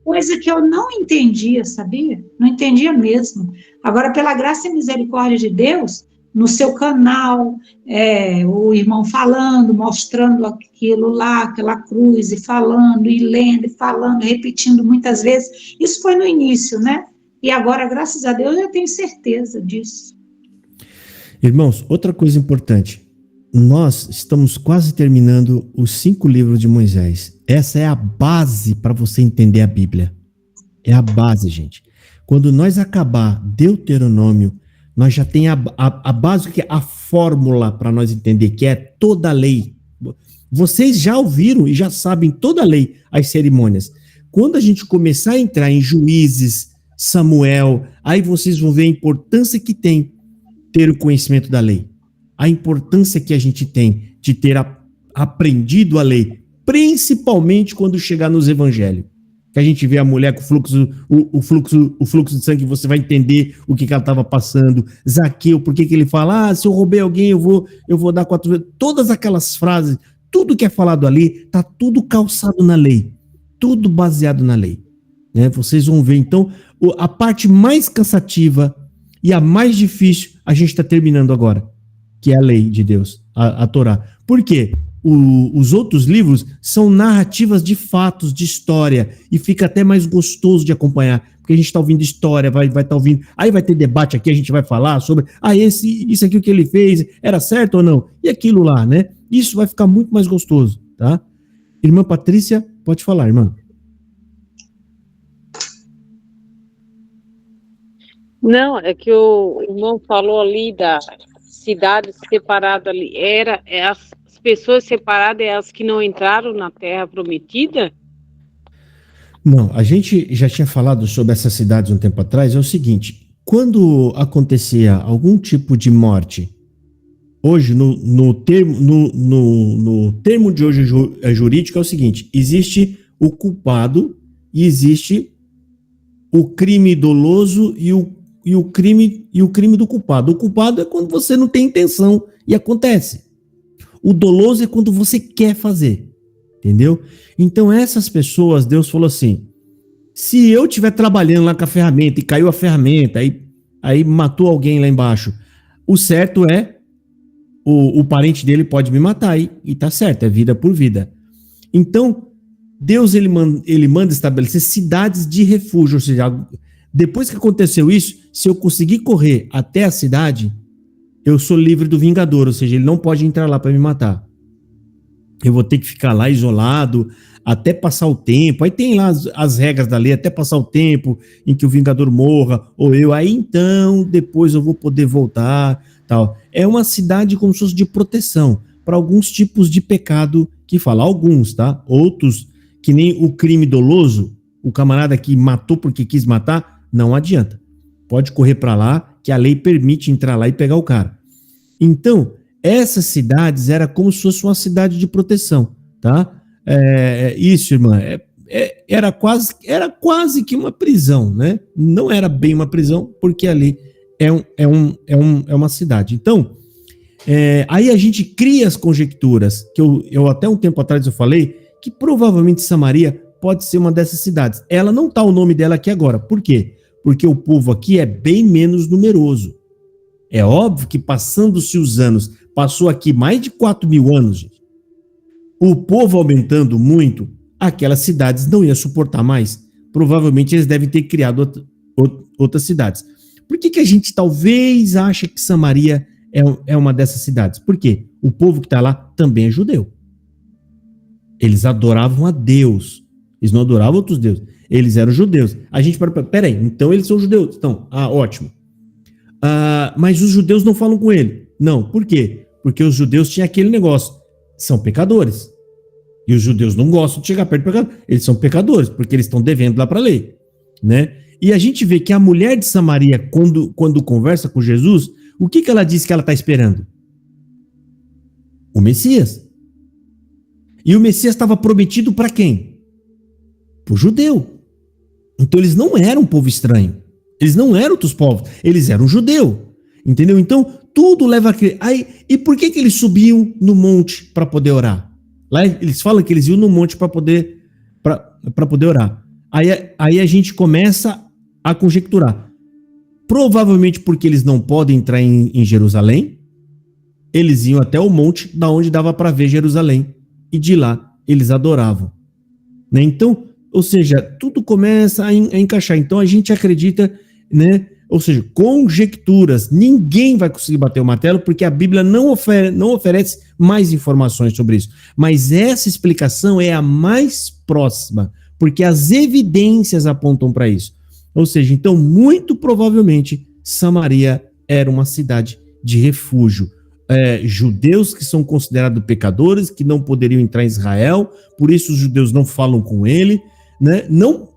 coisa que eu não entendia, sabia? Não entendia mesmo. Agora, pela graça e misericórdia de Deus, no seu canal, o irmão falando, mostrando aquilo lá, aquela cruz, e falando, e lendo, e falando, repetindo muitas vezes. Isso foi no início, né? E agora, graças a Deus, eu tenho certeza disso. Irmãos, outra coisa importante. Nós estamos quase terminando os 5 livros de Moisés. Essa é a base para você entender a Bíblia. É a base, gente. Quando nós acabar Deuteronômio, nós já tem a base, que é a fórmula para nós entender, que é toda a lei. Vocês já ouviram e já sabem toda a lei, as cerimônias. Quando a gente começar a entrar em Juízes, Samuel, aí vocês vão ver a importância que tem ter o conhecimento da lei. A importância que a gente tem de ter aprendido a lei, principalmente quando chegar nos evangelhos. Que a gente vê a mulher com o fluxo de sangue, você vai entender o que ela estava passando. Zaqueu, por que ele fala, se eu roubei alguém, eu vou dar 4 vezes. Todas aquelas frases, tudo que é falado ali, está tudo calçado na lei. Tudo baseado na lei. Né? Vocês vão ver, então, a parte mais cansativa e a mais difícil, a gente está terminando agora, que é a lei de Deus, a Torá. Por quê? Os outros livros são narrativas de fatos, de história, e fica até mais gostoso de acompanhar, porque a gente está ouvindo história, vai estar ouvindo, aí vai ter debate aqui, a gente vai falar sobre, isso aqui o que ele fez, era certo ou não? E aquilo lá, né? Isso vai ficar muito mais gostoso, tá? Irmã Patrícia, pode falar, irmã. Não, é que o irmão falou ali da cidade separada ali, as pessoas separadas é as que não entraram na Terra Prometida? Não, a gente já tinha falado sobre essas cidades um tempo atrás, é o seguinte, quando acontecia algum tipo de morte, hoje, no termo de hoje jurídico é o seguinte, existe o culpado e existe o crime doloso e o crime do culpado. O culpado é quando você não tem intenção e acontece. O doloso é quando você quer fazer, entendeu? Então essas pessoas, Deus falou assim, se eu estiver trabalhando lá com a ferramenta e caiu a ferramenta, aí matou alguém lá embaixo, o certo é, o parente dele pode me matar e tá certo, é vida por vida. Então, Deus ele manda estabelecer cidades de refúgio, ou seja, depois que aconteceu isso, se eu conseguir correr até a cidade, eu sou livre do vingador, ou seja, ele não pode entrar lá para me matar. Eu vou ter que ficar lá isolado até passar o tempo. Aí tem lá as regras da lei, até passar o tempo em que o vingador morra, ou eu. Aí então, depois eu vou poder voltar, tal. É uma cidade como se fosse de proteção para alguns tipos de pecado que fala. Alguns, tá? Outros, que nem o crime doloso, o camarada que matou porque quis matar, não adianta. Pode correr para lá, que a lei permite entrar lá e pegar o cara. Então, essas cidades era como se fosse uma cidade de proteção, tá? Isso, irmã, era quase que uma prisão, né? Não era bem uma prisão, porque ali é uma cidade. Então, aí a gente cria as conjecturas, que eu até um tempo atrás eu falei, que provavelmente Samaria pode ser uma dessas cidades. Ela não tá o nome dela aqui agora. Por quê? Porque o povo aqui é bem menos numeroso. É óbvio que passando-se os anos, passou aqui mais de 4.000 anos, gente. O povo aumentando muito, aquelas cidades não iam suportar mais. Provavelmente eles devem ter criado outras cidades. Por que a gente talvez acha que Samaria é uma dessas cidades? Por quê? O povo que está lá também é judeu. Eles adoravam a Deus. Eles não adoravam outros deuses. Eles eram judeus. A gente peraí, então eles são judeus. Então, ótimo. Mas os judeus não falam com ele. Não, por quê? Porque os judeus tinham aquele negócio. São pecadores. E os judeus não gostam de chegar perto do pecador. Eles são pecadores, porque eles estão devendo lá para a lei. Né? E a gente vê que a mulher de Samaria, quando conversa com Jesus, o que ela diz que ela está esperando? O Messias. E o Messias estava prometido para quem? Para o judeu. Então eles não eram um povo estranho. Eles não eram outros povos. Eles eram judeu. Entendeu? Então tudo leva a crer. E por que eles subiam no monte para poder orar? Lá eles falam que eles iam no monte para poder orar. Aí a gente começa a conjecturar. Provavelmente porque eles não podem entrar em Jerusalém, eles iam até o monte da onde dava para ver Jerusalém, e de lá eles adoravam, né? Então, ou seja, tudo começa a encaixar. Então a gente acredita, né? Ou seja, conjecturas. Ninguém vai conseguir bater o martelo porque a Bíblia não oferece mais informações sobre isso. Mas essa explicação é a mais próxima, porque as evidências apontam para isso. Ou seja, então, muito provavelmente, Samaria era uma cidade de refúgio. Judeus que são considerados pecadores, que não poderiam entrar em Israel, por isso os judeus não falam com ele, né? Não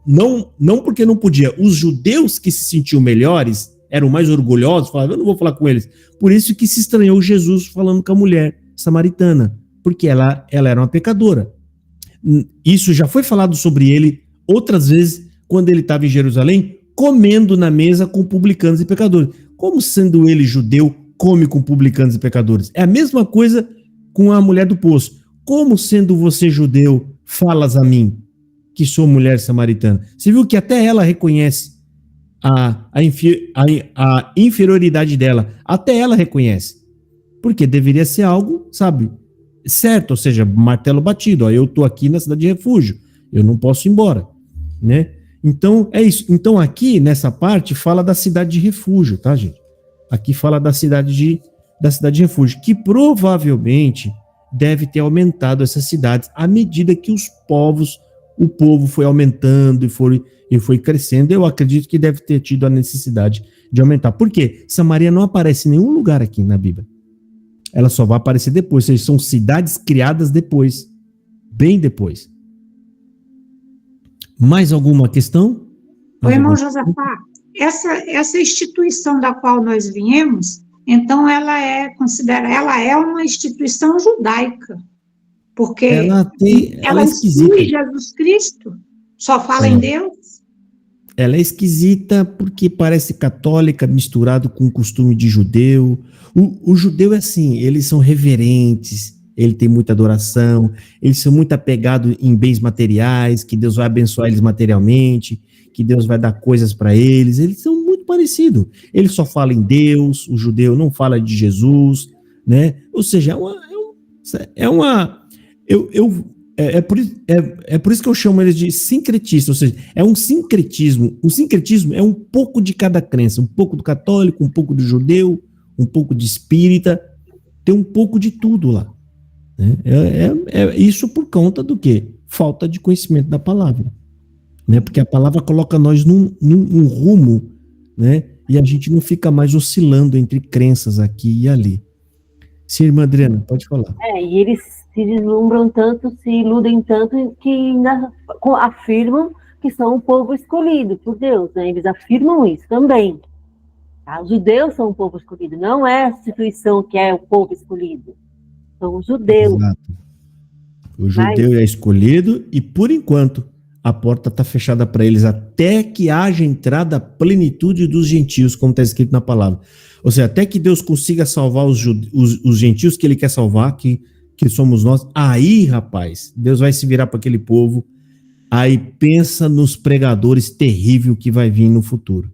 porque não podia. Os judeus que se sentiam melhores, eram mais orgulhosos, falavam, eu não vou falar com eles. Por isso que se estranhou Jesus falando com a mulher samaritana, porque ela era uma pecadora. Isso já foi falado sobre ele outras vezes, quando ele estava em Jerusalém, comendo na mesa com publicanos e pecadores. Como sendo ele judeu, come com publicanos e pecadores? É a mesma coisa com a mulher do poço. Como sendo você judeu, falas a mim, que sou mulher samaritana? Você viu que até ela reconhece a inferioridade dela. Até ela reconhece. Porque deveria ser algo, sabe, certo, ou seja, martelo batido. Ó, eu estou aqui na cidade de refúgio, eu não posso ir embora, né? Então, é isso. Então, aqui, nessa parte, fala da cidade de refúgio, tá, gente? Aqui fala da cidade de refúgio, que provavelmente deve ter aumentado essas cidades à medida que o povo foi aumentando e foi crescendo. Eu acredito que deve ter tido a necessidade de aumentar. Por quê? Samaria não aparece em nenhum lugar aqui na Bíblia. Ela só vai aparecer depois. Ou seja, são cidades criadas depois. Bem depois. Mais alguma questão? O irmão Josafá, essa instituição da qual nós viemos, então ela é uma instituição judaica, porque ela exclui Jesus Cristo, só fala em Deus. Ela é esquisita porque parece católica misturado com o costume de judeu. O judeu é assim, eles são reverentes, ele tem muita adoração, eles são muito apegados em bens materiais, que Deus vai abençoar eles materialmente, que Deus vai dar coisas para eles. Eles são muito parecidos. Ele só fala em Deus, o judeu não fala de Jesus, né? Ou seja, é por isso que eu chamo eles de sincretistas, ou seja, é um sincretismo. O sincretismo é um pouco de cada crença, um pouco do católico, um pouco do judeu, um pouco de espírita, tem um pouco de tudo lá. Né? Isso por conta do quê? Falta de conhecimento da palavra. Né? Porque a palavra coloca nós num rumo, né? E a gente não fica mais oscilando entre crenças aqui e ali. Sim, irmã Adriana, pode falar. E eles se deslumbram tanto, se iludem tanto, que ainda afirmam que são o povo escolhido por Deus, né? Eles afirmam isso também. Tá? Os judeus são o povo escolhido, não é a instituição que é o povo escolhido. São os judeus. Exato. O judeu é escolhido e, por enquanto, a porta está fechada para eles até que haja entrada a plenitude dos gentios, como está escrito na palavra. Ou seja, até que Deus consiga salvar os gentios que ele quer salvar, que somos nós. Aí, rapaz, Deus vai se virar para aquele povo. Aí pensa nos pregadores terríveis que vai vir no futuro.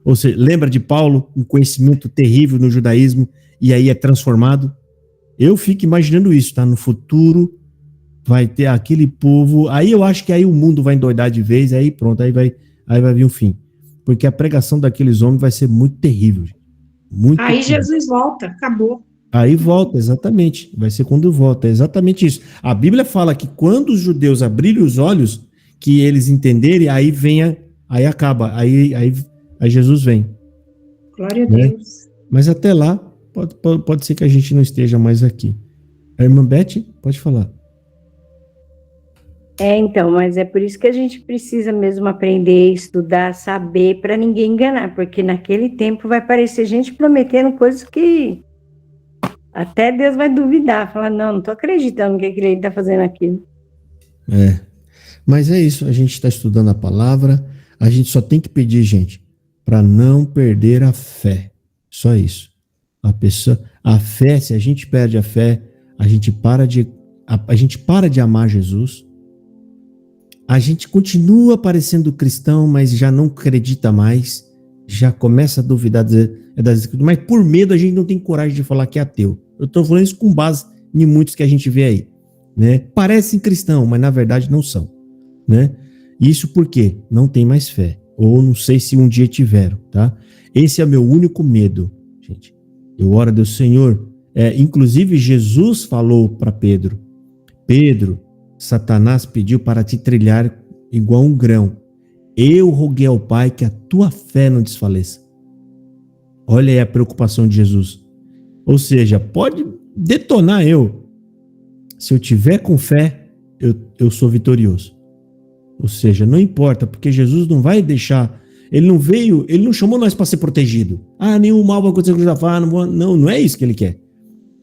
Ou seja, lembra de Paulo, um conhecimento terrível no judaísmo, e aí é transformado? Eu fico imaginando isso, tá? No futuro vai ter aquele povo, aí eu acho que aí o mundo vai endoidar de vez, aí pronto, aí vai vir um fim. Porque a pregação daqueles homens vai ser muito terrível. Muito aí terrível. Jesus volta, acabou. Aí volta, exatamente. Vai ser quando volta, é exatamente isso. A Bíblia fala que quando os judeus abrirem os olhos, que eles entenderem, aí acaba, aí Jesus vem. Glória a Deus. Mas até lá, pode ser que a gente não esteja mais aqui. A irmã Beth, pode falar. Então, mas é por isso que a gente precisa mesmo aprender, estudar, saber, para ninguém enganar, porque naquele tempo vai aparecer gente prometendo coisas que até Deus vai duvidar, falar, não tô acreditando que ele está fazendo aquilo. Mas é isso, a gente está estudando a palavra, a gente só tem que pedir, gente, para não perder a fé, só isso. A fé, se a gente perde a fé, a gente para de amar Jesus, a gente continua parecendo cristão, mas já não acredita mais, já começa a duvidar das escrituras, mas por medo a gente não tem coragem de falar que é ateu. Eu estou falando isso com base em muitos que a gente vê aí, né? Parecem cristãos, mas na verdade não são, né? Isso porque não tem mais fé, ou não sei se um dia tiveram, tá? Esse é o meu único medo, gente. Eu oro a Deus, Senhor. Inclusive Jesus falou para Pedro, Satanás pediu para te trilhar igual um grão. Eu roguei ao Pai que a tua fé não desfaleça. Olha aí a preocupação de Jesus. Ou seja, pode detonar eu. Se eu tiver com fé, eu sou vitorioso. Ou seja, não importa, porque Jesus não vai deixar. Ele não chamou nós para ser protegido. Nenhum mal vai acontecer com Josafá. Não é isso que ele quer.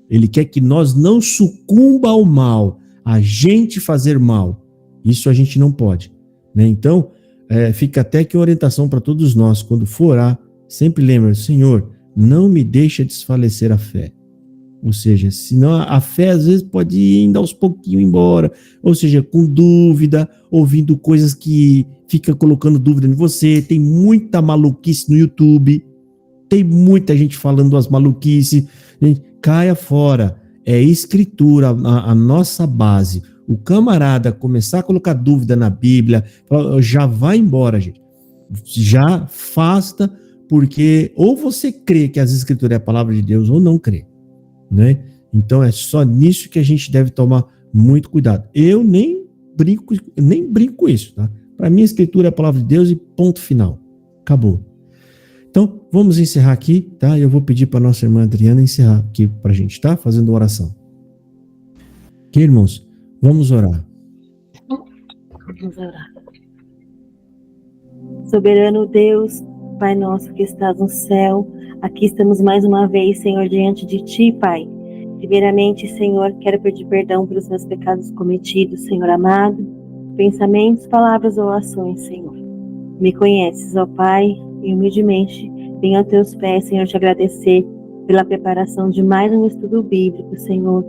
Ele quer que nós não sucumba ao mal, a gente fazer mal. Isso a gente não pode, né? Então, fica até que orientação para todos nós, quando for orar, sempre lembra, Senhor, não me deixa desfalecer a fé. Ou seja, senão a fé às vezes pode ir ainda aos pouquinhos embora, ou seja, com dúvida, ouvindo coisas que fica colocando dúvida em você. Tem muita maluquice no YouTube, tem muita gente falando as maluquices. Gente, caia fora, é escritura a nossa base. O camarada começar a colocar dúvida na Bíblia, já vai embora, gente. Já afasta, porque ou você crê que as escrituras é a palavra de Deus ou não crê, né? Então é só nisso que a gente deve tomar muito cuidado. Eu nem brinco com isso, tá? Para mim a escritura é a palavra de Deus e ponto final. Acabou. Então, vamos encerrar aqui, tá? Eu vou pedir para nossa irmã Adriana encerrar aqui para a gente, tá? Fazendo oração. Ok, irmãos? Vamos orar. Vamos orar. Soberano Deus, Pai nosso que estás no céu, aqui estamos mais uma vez, Senhor, diante de Ti, Pai. Primeiramente, Senhor, quero pedir perdão pelos meus pecados cometidos, Senhor amado, pensamentos, palavras ou ações, Senhor. Me conheces, ó Pai, e humildemente venho a Teus pés, Senhor, te agradecer pela preparação de mais um estudo bíblico, Senhor,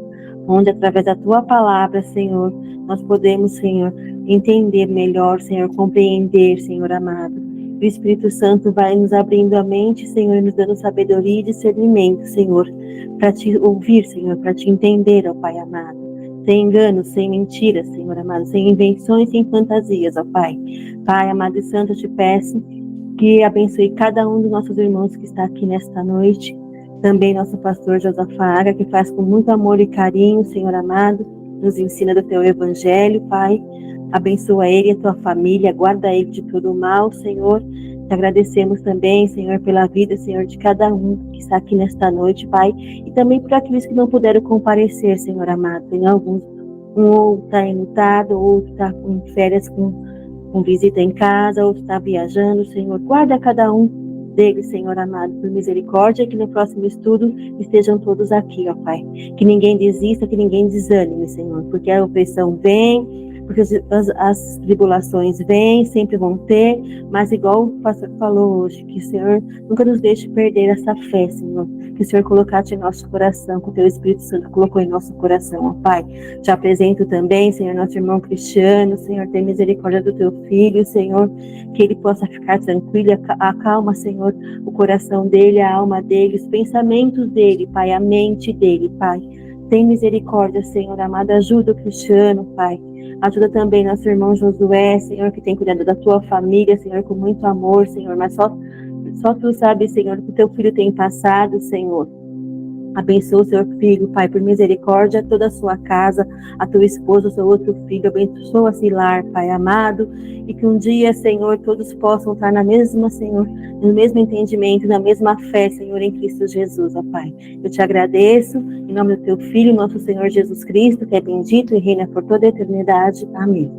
onde através da Tua palavra, Senhor, nós podemos, Senhor, entender melhor, Senhor, compreender, Senhor amado. O Espírito Santo vai nos abrindo a mente, Senhor, nos dando sabedoria e discernimento, Senhor, para Te ouvir, Senhor, para Te entender, ó Pai amado. Sem enganos, sem mentiras, Senhor amado, sem invenções, sem fantasias, ó Pai. Pai amado e santo, eu Te peço que abençoe cada um dos nossos irmãos que está aqui nesta noite. Também nosso pastor Josafá, que faz com muito amor e carinho, Senhor amado, nos ensina do Teu Evangelho, Pai. Abençoa ele e a Tua família, guarda ele de todo o mal, Senhor. Te agradecemos também, Senhor, pela vida, Senhor, de cada um que está aqui nesta noite, Pai. E também por aqueles que não puderam comparecer, Senhor amado. Tem alguns, um está enlutado, outro está em férias com visita em casa, outro está viajando, Senhor. Guarda cada um deles, Senhor amado, por misericórdia, que no próximo estudo estejam todos aqui, ó Pai. Que ninguém desista, que ninguém desanime, Senhor, porque a opressão vem, porque as tribulações vêm, sempre vão ter, mas igual o pastor falou hoje, que o Senhor nunca nos deixe perder essa fé, Senhor, que o Senhor colocaste em nosso coração, que o Teu Espírito Santo colocou em nosso coração, ó Pai. Te apresento também, Senhor, nosso irmão Cristiano, Senhor, tem misericórdia do Teu filho, Senhor, que ele possa ficar tranquilo, acalma, Senhor, o coração dele, a alma dele, os pensamentos dele, Pai, a mente dele, Pai. Tem misericórdia, Senhor amado, ajuda o Cristiano, Pai. Ajuda também nosso irmão Josué, Senhor, que tem cuidado da Tua família, Senhor, com muito amor, Senhor, mas só Tu sabes, Senhor, o que o Teu filho tem passado, Senhor. Abençoa o seu filho, Pai, por misericórdia, toda a sua casa, a tua esposa, o seu outro filho, abençoa esse lar, Pai amado, e que um dia, Senhor, todos possam estar na mesma, Senhor, no mesmo entendimento, na mesma fé, Senhor, em Cristo Jesus, ó Pai. Eu te agradeço, em nome do teu Filho, nosso Senhor Jesus Cristo, que é bendito e reina por toda a eternidade. Amém.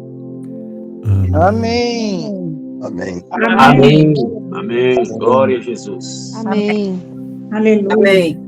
Amém. Amém. Amém. Amém. Glória a Jesus. Amém. Aleluia. Amém.